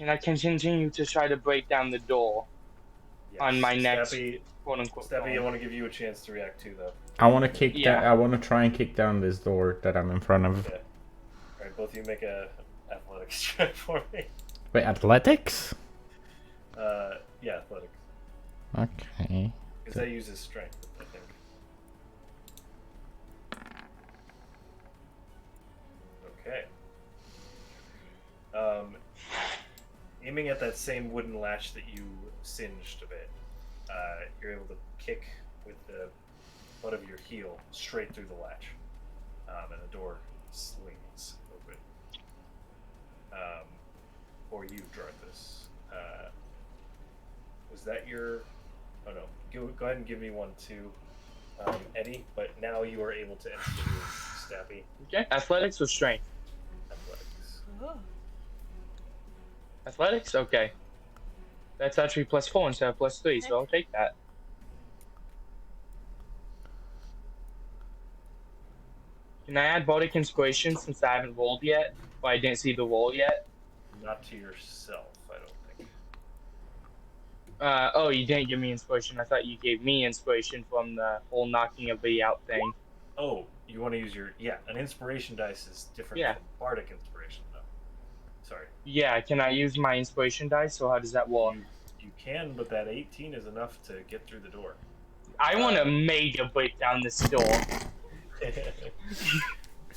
And I can continue to try to break down the door Yes. on my next Steppy, quote unquote. I want to give you a chance to react too, though. I want to kick Yeah. I want to try and kick down this door that I'm in front of. Okay. Alright, both of you make a athletics check for me. Wait, athletics? Yeah, athletics. Okay. Because that uses strength, I think. Aiming at that same wooden latch that you singed a bit, you're able to kick with the butt of your heel straight through the latch, and the door slings open. For you, Drarthus. Was that your... Oh no. Go ahead and give me one too, Eddie, but now you are able to enter the room, Stappy. Okay. Athletics or strength? Athletics. Oh. Athletics? Okay. That's actually +4 instead of +3, so I'll take that. Can I add Bardic Inspiration since I haven't rolled yet? But I didn't see the roll yet? Not to yourself, I don't think. Oh, you didn't give me inspiration. I thought you gave me inspiration from the whole knocking everybody out thing. Oh, you want to use your... Yeah, an inspiration dice is different Yeah. from Bardic inspiration, though. Sorry. Yeah, can I use my inspiration dice, or how does that work? You can, but that 18 is enough to get through the door. I want to mega break down this door.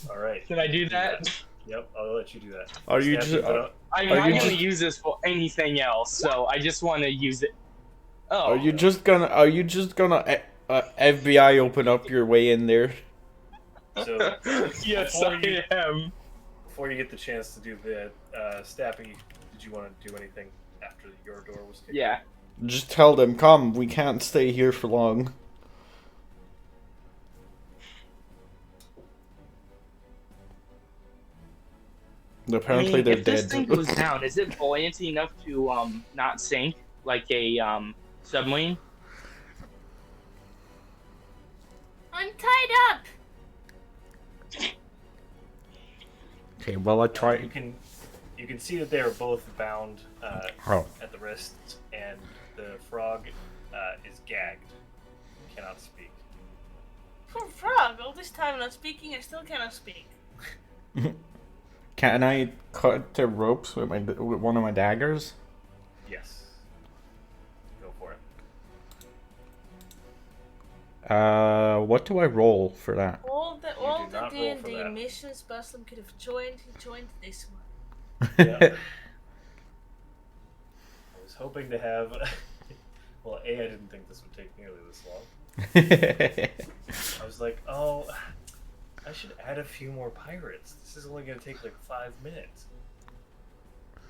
Alright. Can I do that? Yep, I'll let you do that. Are you Stappy, just- put up- I'm Are not you going to just- use this for anything else, so I just want to use it. Oh. Are you just gonna FBI open up your way in there? So, Yes, before I you- am. before you get the chance to do that, Stappy, did you want to do anything after your door was kicked? Yeah. Just tell them, come, we can't stay here for long. Apparently they're if this dead. thing goes down, is it buoyancy enough to not sink like a submarine? I'm tied up. Okay, well I You tried. can see that they are both bound Oh. at the wrists, and the frog is gagged, cannot speak. Poor frog. All this time not speaking, I still cannot speak. Can I cut the ropes with one of my daggers? Yes. Go for it. What do I roll for that? All the do all not the roll for D&D that. missions Baslam could have joined, he joined this one. Yeah. I was hoping to have. Well, I didn't think this would take nearly this long. I was like, oh, I should add a few more pirates. This is only going to take like 5 minutes. I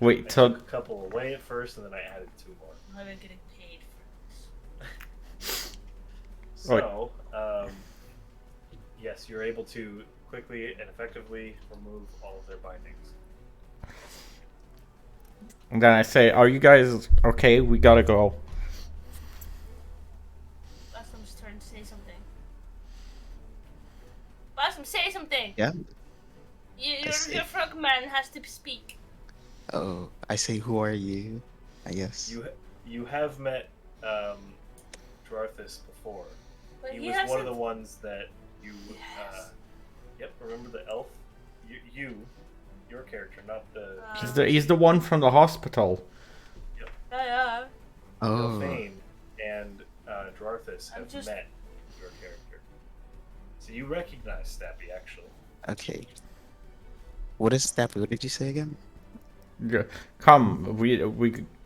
Wait, took so a couple away at first, and then I added 2 more. I'm not getting paid for this. So, yes, you're able to quickly and effectively remove all of their bindings. and then I say, are you guys okay? We gotta go. Baslam's turn to say something. Baslam, say something! Yeah. Your frog man has to speak. Oh, I say, who are you? I guess. You have met Drarthus before. But He he was hasn't... one of the ones that you. Yes. Yep, remember the elf? Your character, not the. He's the one from the hospital. Yeah. Oh, Elfane and Drarthus I'm have just- met your character. So you recognize Stappy, actually. okay. What is that? What did you say again? Yeah, come,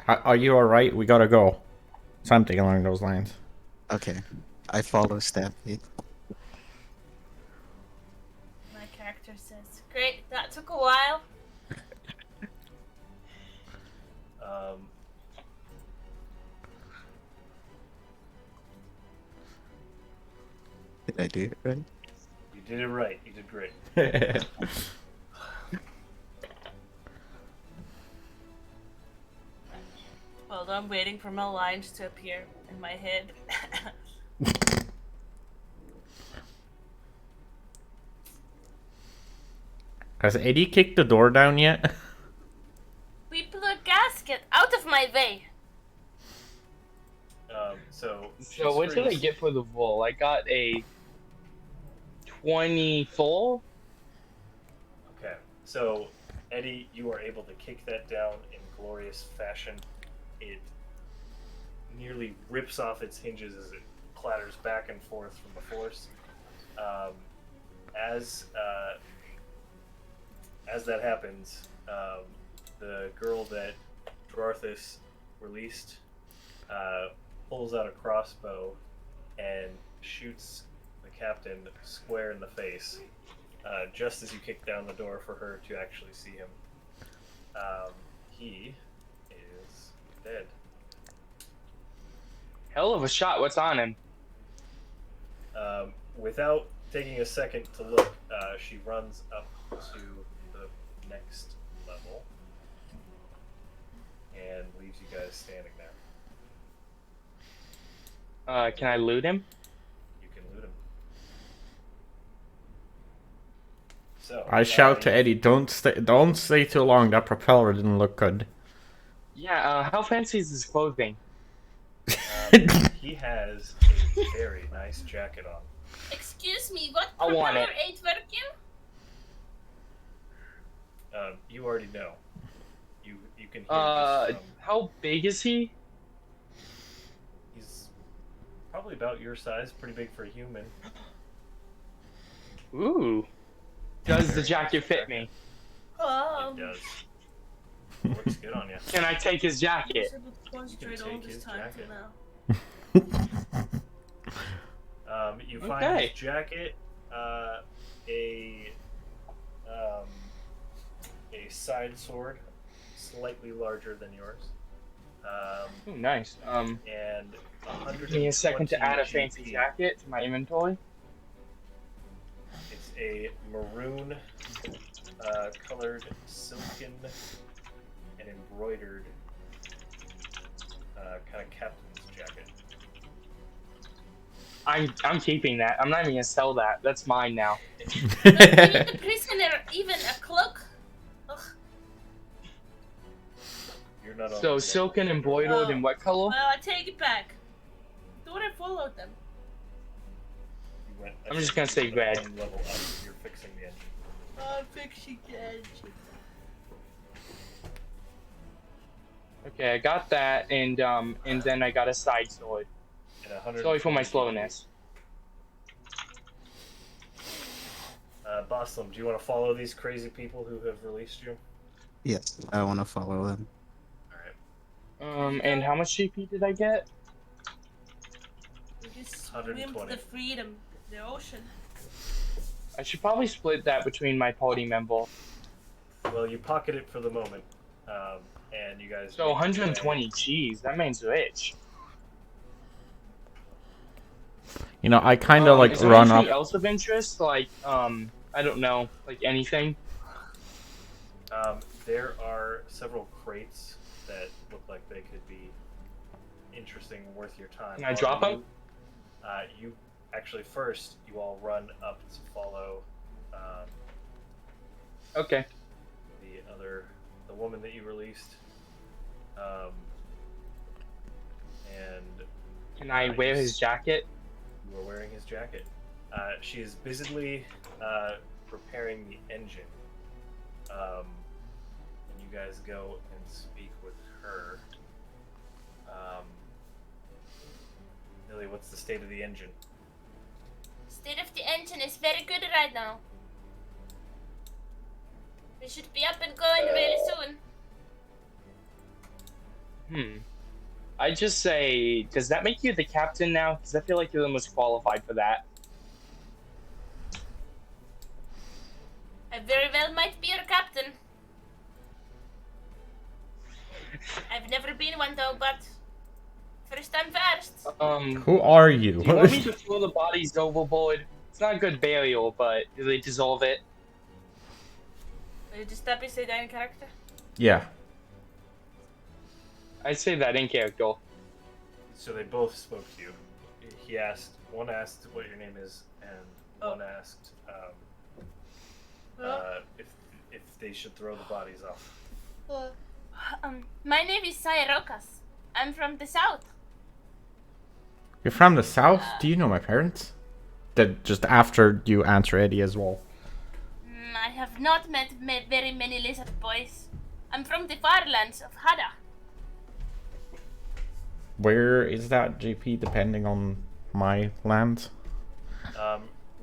are you alright? We gotta go. Something along those lines. Okay. I follow Stampede. My character says, great, that took a while. Did I do it right? You did it right. You did great. Well, I'm waiting for my lines to appear in my head. Has Eddie kicked the door down yet? People a gasket out of my way. So So what did I screams- get for the roll? I got a 24. Okay, so Eddie, you are able to kick that down in glorious fashion. It nearly rips off its hinges as it clatters back and forth from the force. As as that happens, the girl that Dwarthus released pulls out a crossbow and shoots the captain square in the face, just as you kick down the door for her to actually see him. He is dead. Hell of a shot. What's on him? Without taking a second to look, she runs up to the next level and leaves you guys standing there. Can I loot him? You can loot him. So I shout to Eddie, don't stay too long. That propeller didn't look good. Yeah. How fancy is his clothing? He has a very nice jacket on. Excuse me, what I want propeller it. ain't working? You already know. You can hear this from... How big is he? He's probably about your size, pretty big for a human. Ooh. Does the jacket fit me? It does. It looks good on you. Can I take his jacket? Should have concentrated all take this his time jacket. till now. You find Okay. his jacket, a side sword, slightly larger than yours, Ooh, nice. and 120 Give me a second to add a fancy GP. jacket to my inventory. It's a maroon colored silken and embroidered kind of captain's jacket. I'm keeping that. I'm not even gonna sell that. That's mine now. Not giving the prisoner even a cloak? Ugh. You're not on So the silken level. embroidered in what color? Well, I take it back. Thought I followed them. You went I'm just gonna say red. one level up. You're fixing the engine. I'm fixing the engine. Okay, I got that, and then I got a side sword. And 120 Sorry for my GP. slowness. Boslam, do you want to follow these crazy people who have released you? Yes, I want to follow them. Alright. And how much GP did I get? We just swim to 120. the freedom, the ocean. I should probably split that between my party member. Well, you pocket it for the moment, and you guys. So make 120, jeez, that man's rich. You know, I kind of like is there run anything up. else of interest? Like, I don't know, like anything? There are several crates that look like they could be interesting and worth your time. Can I drop them? You actually first you all run up to follow Okay. the woman that you released, and Can I wear his jacket? you are wearing his jacket. She is busily preparing the engine. And you guys go and speak with her. Lily, what's the state of the engine? State of the engine is very good right now. We should be up and going really soon. I just say, does that make you the captain now? Because I feel like you're the most qualified for that. I very well might be your captain. I've never been one though, but first time first. Who are you? Do you want me to throw the bodies overboard? It's not a good burial, but do they dissolve it? Will you just stop and say that in character? Yeah. I'd say that in character. So they both spoke to you. One asked what your name is, and one asked if they should throw the bodies off. My name is Sayrokas. I'm from the south. You're from the south? Do you know my parents? That just after you answer Eddie as well. I have not met very many lizard boys. I'm from the far lands of Hada. Where is that, JP, depending on my land?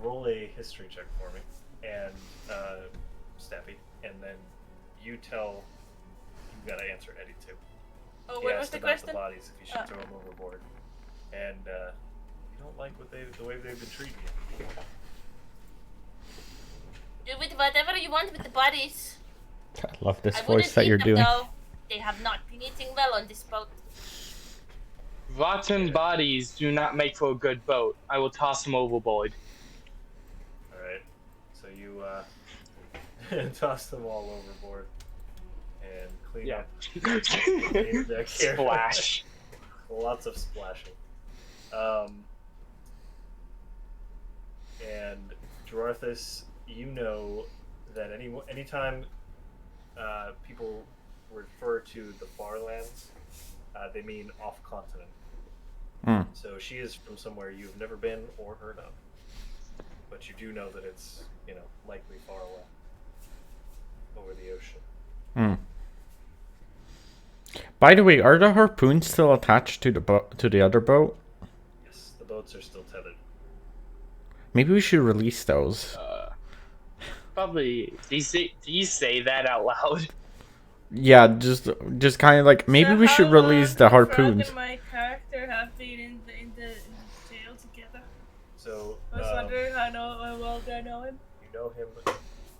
Roll a history check for me, and Stappy, and then you tell. You gotta answer Eddie too. Oh, He what was asked the about question? the bodies if you should throw them overboard, and you don't like the way they've been treating you. Do with whatever you want with the bodies. I love this I wouldn't voice that eat you're them, doing. though. They have not been eating well on this boat. Rotten bodies do not make for a good boat. I will toss them overboard. All right, so you toss them all overboard and clean Yeah. up. Clean their care. Splash. Lots of splashing. And Gerarthus, you know that anytime people refer to the far lands, they mean off continent. Mm. So she is from somewhere you've never been or heard of, but you do know that it's likely far away over the ocean. Mm. By the way, are the harpoons still attached to the other boat? Yes, the boats are still tethered. Maybe we should release those. Probably. Do you say that out loud? Yeah, just kind of like maybe we should release the harpoons. And my character have been in the jail together. So I was wondering how well do I know him? you know him.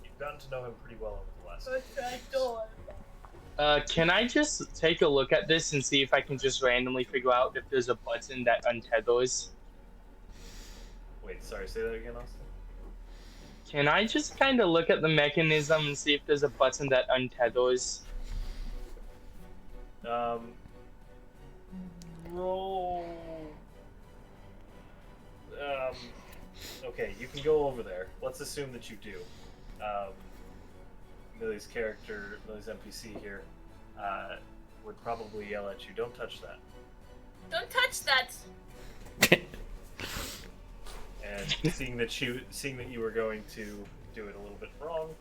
You've gotten to know him pretty well over the last. I don't. Can I just take a look at this and see if I can just randomly figure out if there's a button that untethers? Wait, sorry. Say that again, Austin. Can I just kind of look at the mechanism and see if there's a button that untethers? Roll. Okay, you can go over there. Let's assume that you do. Millie's NPC here, would probably yell at you, "Don't touch that." Don't touch that. And seeing that you were going to do it a little bit wrong,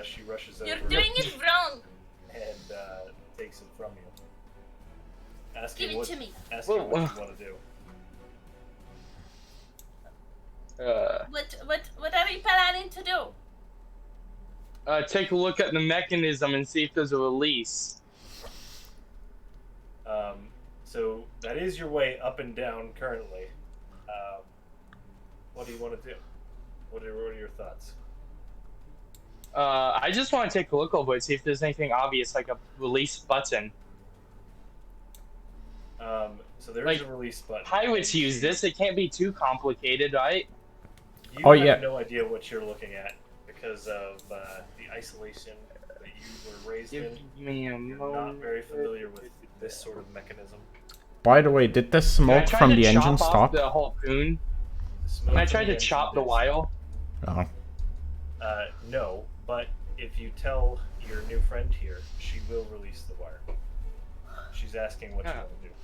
she rushes over You're doing it wrong. and takes it from you. Give Asking it what to me. you want to do. What are you planning to do? Take a look at the mechanism and see if there's a release. So that is your way up and down currently. What do you want to do? What are your thoughts? I just want to take a look over it, see if there's anything obvious, like a release button. So there is a release button. Pirates use this. It can't be too complicated, right? You yeah. have no idea what you're looking at because of the isolation that you were raised in. Give me a You're not moment. very familiar with this sort of mechanism. By the way, did the Can I smoke try from to the chop engine off stop? the harpoon? The smoke Can I from try the to engine chop the is- wire? Oh. No, but if you tell your new friend here, she will release the wire. She's asking what you Yeah. want to do.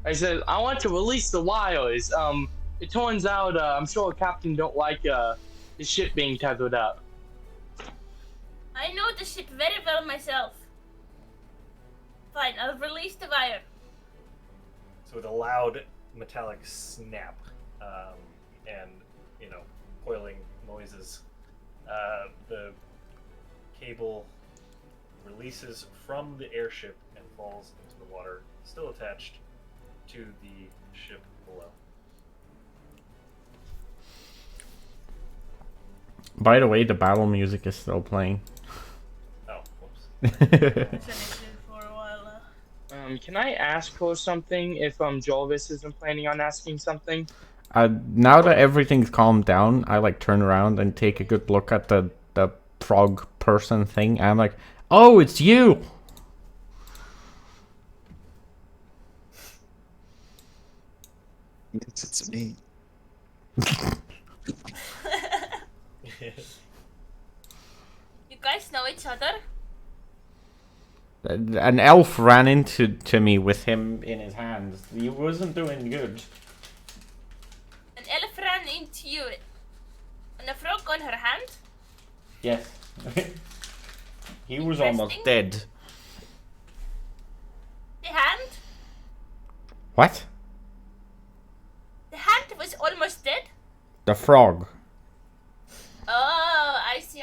I said, I want to release the wires. It turns out, I'm sure Captain don't like, his ship being tethered up. I know the ship very well myself. Fine, I'll release the wire. So with a loud metallic snap, and coiling noises, the cable releases from the airship and falls into the water, still attached to the ship below. By the way, the battle music is still playing. Oh, whoops. It's for a while now. Can I ask her something if, Jarvis isn't planning on asking something? Now that everything's calmed down, I like turn around and take a good look at the frog person thing. And I'm like, oh, it's you! Yes, it's me. You guys know each other? An elf ran into me with him in his hands. He wasn't doing good. An elf ran into you. And a frog on her hand? Yes. He was almost Interesting. dead. The hand? What? The hand was almost dead? The frog. Oh, I see.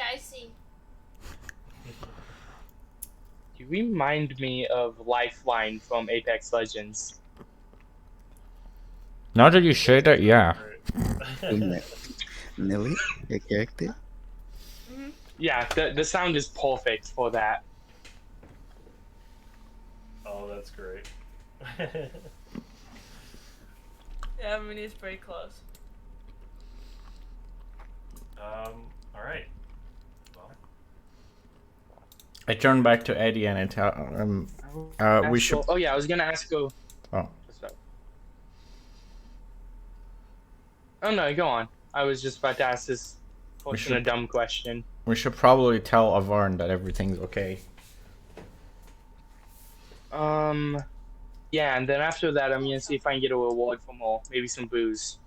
remind me of Lifeline from Apex Legends. Now that you say that, yeah. Millie, your character? Yeah, the sound is perfect for that. Oh, that's great. Yeah, I mean, it's very close. All right. Well, I turn back to Eddie and I tell we should. Oh yeah, I was gonna ask you. Oh, Oh no, go on. I was just about to ask this question, a should- dumb question. we should probably tell Avarn that everything's okay. Yeah, and then after that, I'm gonna see if I can get a reward for more, maybe some booze.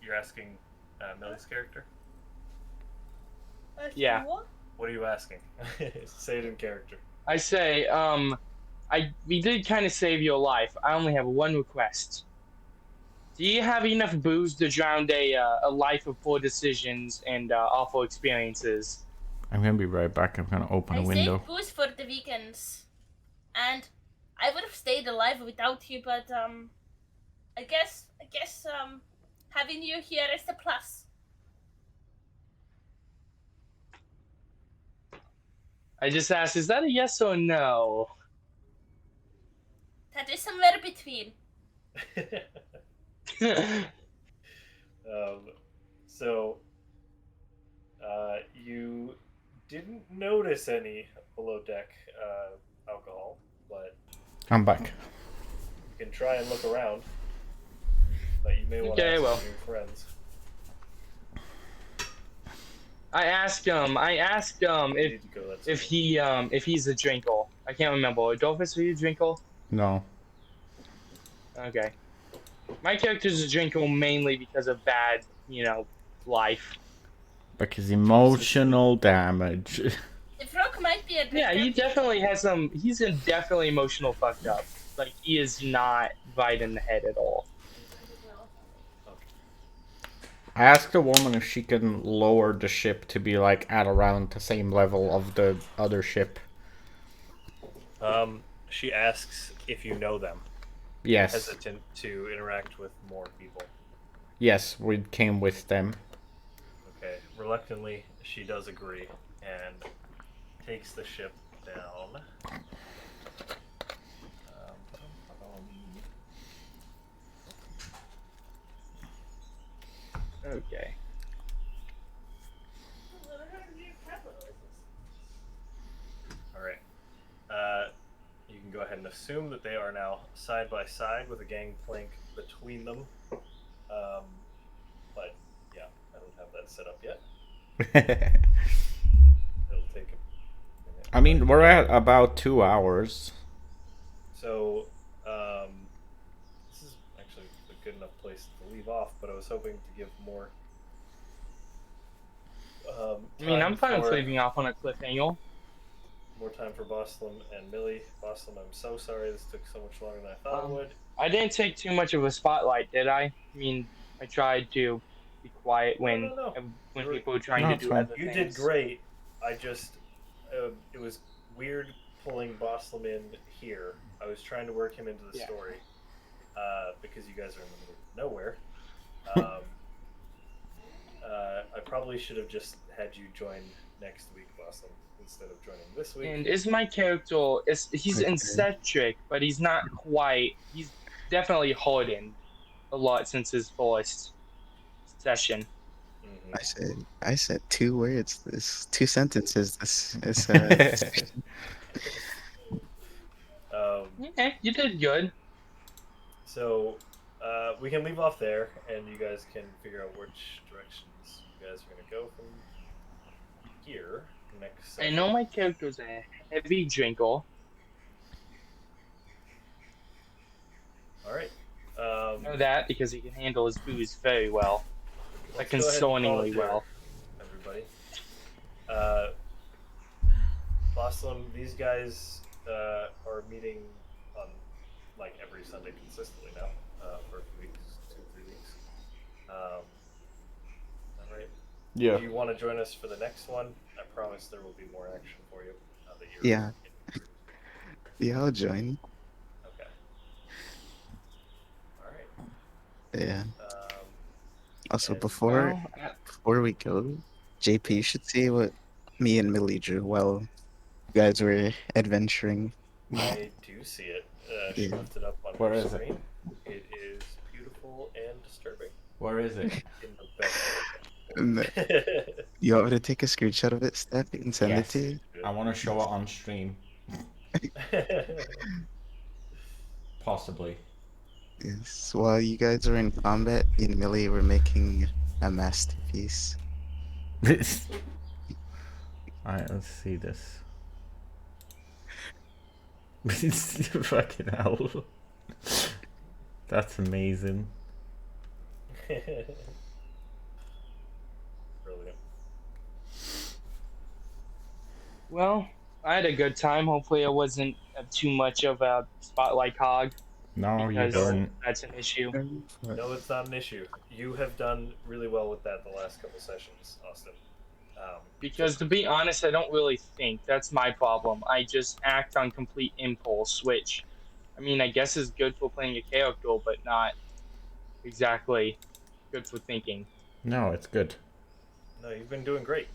you're asking Millie's character? Yeah. What? What are you asking? Say it in character. I say, we did kind of save your life. I only have one request. Do you have enough booze to drown a life of poor decisions and awful experiences? I'm gonna be right back. I'm gonna open a I window. saved booze for the weekends, and I would have stayed alive without you. But I guess having you here is a plus. I just asked, is that a yes or no? That is somewhere between. So, you didn't notice any below deck alcohol, but I'm back. you can try and look around. But you may want to Okay, ask well. your friends. I asked him You if need to go, that's if fine. he if he's a drinkle. I can't remember. Adolphus, are you a drinkle? No. Okay. My character's a drinkle mainly because of bad, life. Because emotional damage. The frog might be a Yeah, he drinker. definitely has some. He's definitely emotional fucked up. Like he is not right in the head at all. I asked the woman if she can lower the ship to be like at around the same level of the other ship. She asks if you know them. Yes. Hesitant to interact with more people. Yes, we came with them. Okay. Reluctantly, she does agree and takes the ship down. Okay. All right. You can go ahead and assume that they are now side by side with a gangplank between them. But yeah, I don't have that set up yet. It'll take a minute. I mean, we're at about 2 hours. So, this is actually a good enough place to leave off, but I was hoping to give more. I mean, I'm fine with for- leaving off on a cliffhanger. More time for Boslam and Millie. Boslam, I'm so sorry this took so much longer than I thought it would. I didn't take too much of a spotlight, did I? I mean, I tried to be quiet when No. when You're- people were trying No, to it's do fine. other You things. did great. I just, it was weird pulling Boslam in here. I was trying to work him into the Yeah. story because you guys are in the middle of nowhere. I probably should have just had you join next week, Boslam, instead of joining this week. And is my character? He's Okay. eccentric, but he's not quite. He's definitely hardened a lot since his first session. Mhm. I said 2 words. This 2 sentences. This Yeah, you did good. So we can leave off there, and you guys can figure out which directions you guys are going to go from here next I session. know my character's a heavy drinker. All right. I know that because he can handle his booze very well. Let's go ahead and call it Concerningly there, well. everybody. Boslam, these guys are meeting on like every Sunday consistently now for a few weeks, 2-3 weeks. All right. Yeah. If you want to join us for the next one, I promise there will be more action for you. Now that you're Yeah. Yeah, I'll join. Okay. All right. Yeah. Also, And- before Well, before we go, JP, you should see what me and Millie drew while you guys were adventuring. I do see it. She Yeah. left it up on Where her is it? screen. It is beautiful and disturbing Where is it? in the best And way. you want me to take a screenshot of it, Steph, and send Yes. it to you? I want to show it on stream. Possibly. Yes. While you guys are in combat, me and Millie were making a masterpiece. Alright, let's see this. Fucking hell. That's amazing. Brilliant. well, I had a good time. Hopefully, I wasn't too much of a spotlight hog. No, you because weren't. that's an issue. No, it's not an issue. You have done really well with that the last couple sessions, Austin. Because to be honest, I don't really think. That's my problem. I just act on complete impulse, which, I mean, I guess is good for playing a chaos duel, but not exactly good for thinking. No, it's good. No, you've been doing great.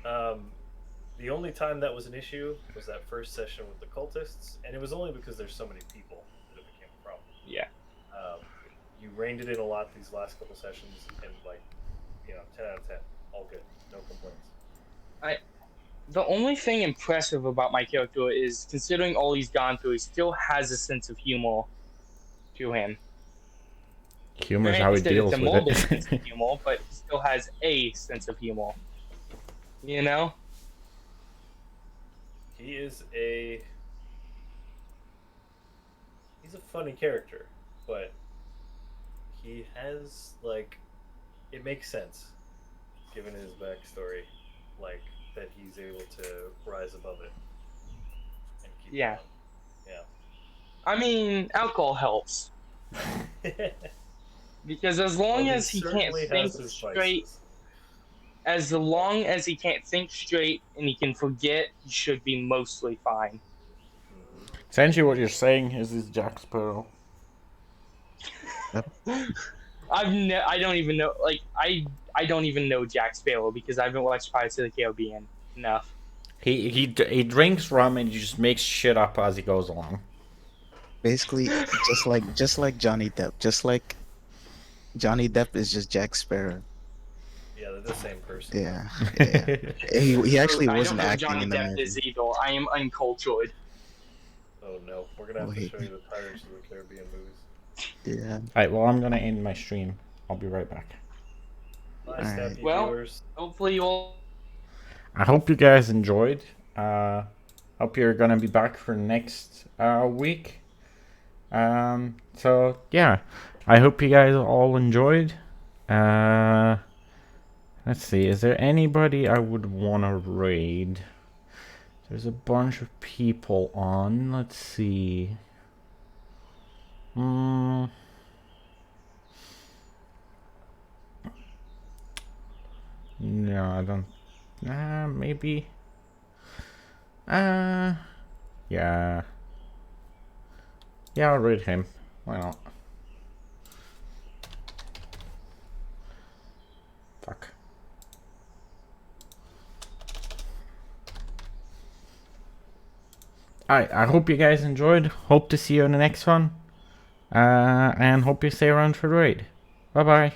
The only time that was an issue was that first session with the cultists, and it was only because there's so many people that it became a problem. Yeah. You reined it in a lot these last couple sessions, and 10 out of 10, all good, no complaints. The only thing impressive about my character is, considering all he's gone through, he still has a sense of humor to him. Humor is how he Granted, deals it's a with morbid it. sense of humor, but he still has a sense of humor. You know? He's a funny character, but he has it makes sense given his backstory, that he's able to rise above it and keep Yeah. going. I mean, alcohol helps. Yeah. Because as long as he can't think straight, as long as he can't think straight and he can forget, he should be mostly fine. Essentially, what you're saying is he's Jack Sparrow. I don't even know. I don't even know Jack Sparrow because I haven't watched Pirates of the Caribbean enough. He drinks rum and he just makes shit up as he goes along. Basically, just like Johnny Depp. Just like Johnny Depp is just Jack Sparrow. Yeah, they're the same person. Yeah. Yeah. he actually I wasn't don't know acting Johnny in the Depp movie. is either. I am uncultured. Oh no, we're gonna have to Wait. show you the Pirates of the Caribbean movies. Yeah. Alright, well, I'm gonna end my stream. I'll be right back. Bye, Alright. Snappy Well- viewers. Hopefully you'll. I hope you guys enjoyed. Hope you're gonna be back for next week. So yeah, I hope you guys all enjoyed. Let's see, is there anybody I would wanna raid? There's a bunch of people on. Let's see. No, I don't. Maybe. Yeah. Yeah, I'll read him. Why not? Fuck. Alright, I hope you guys enjoyed. Hope to see you in the next one. And hope you stay around for the raid. Bye bye.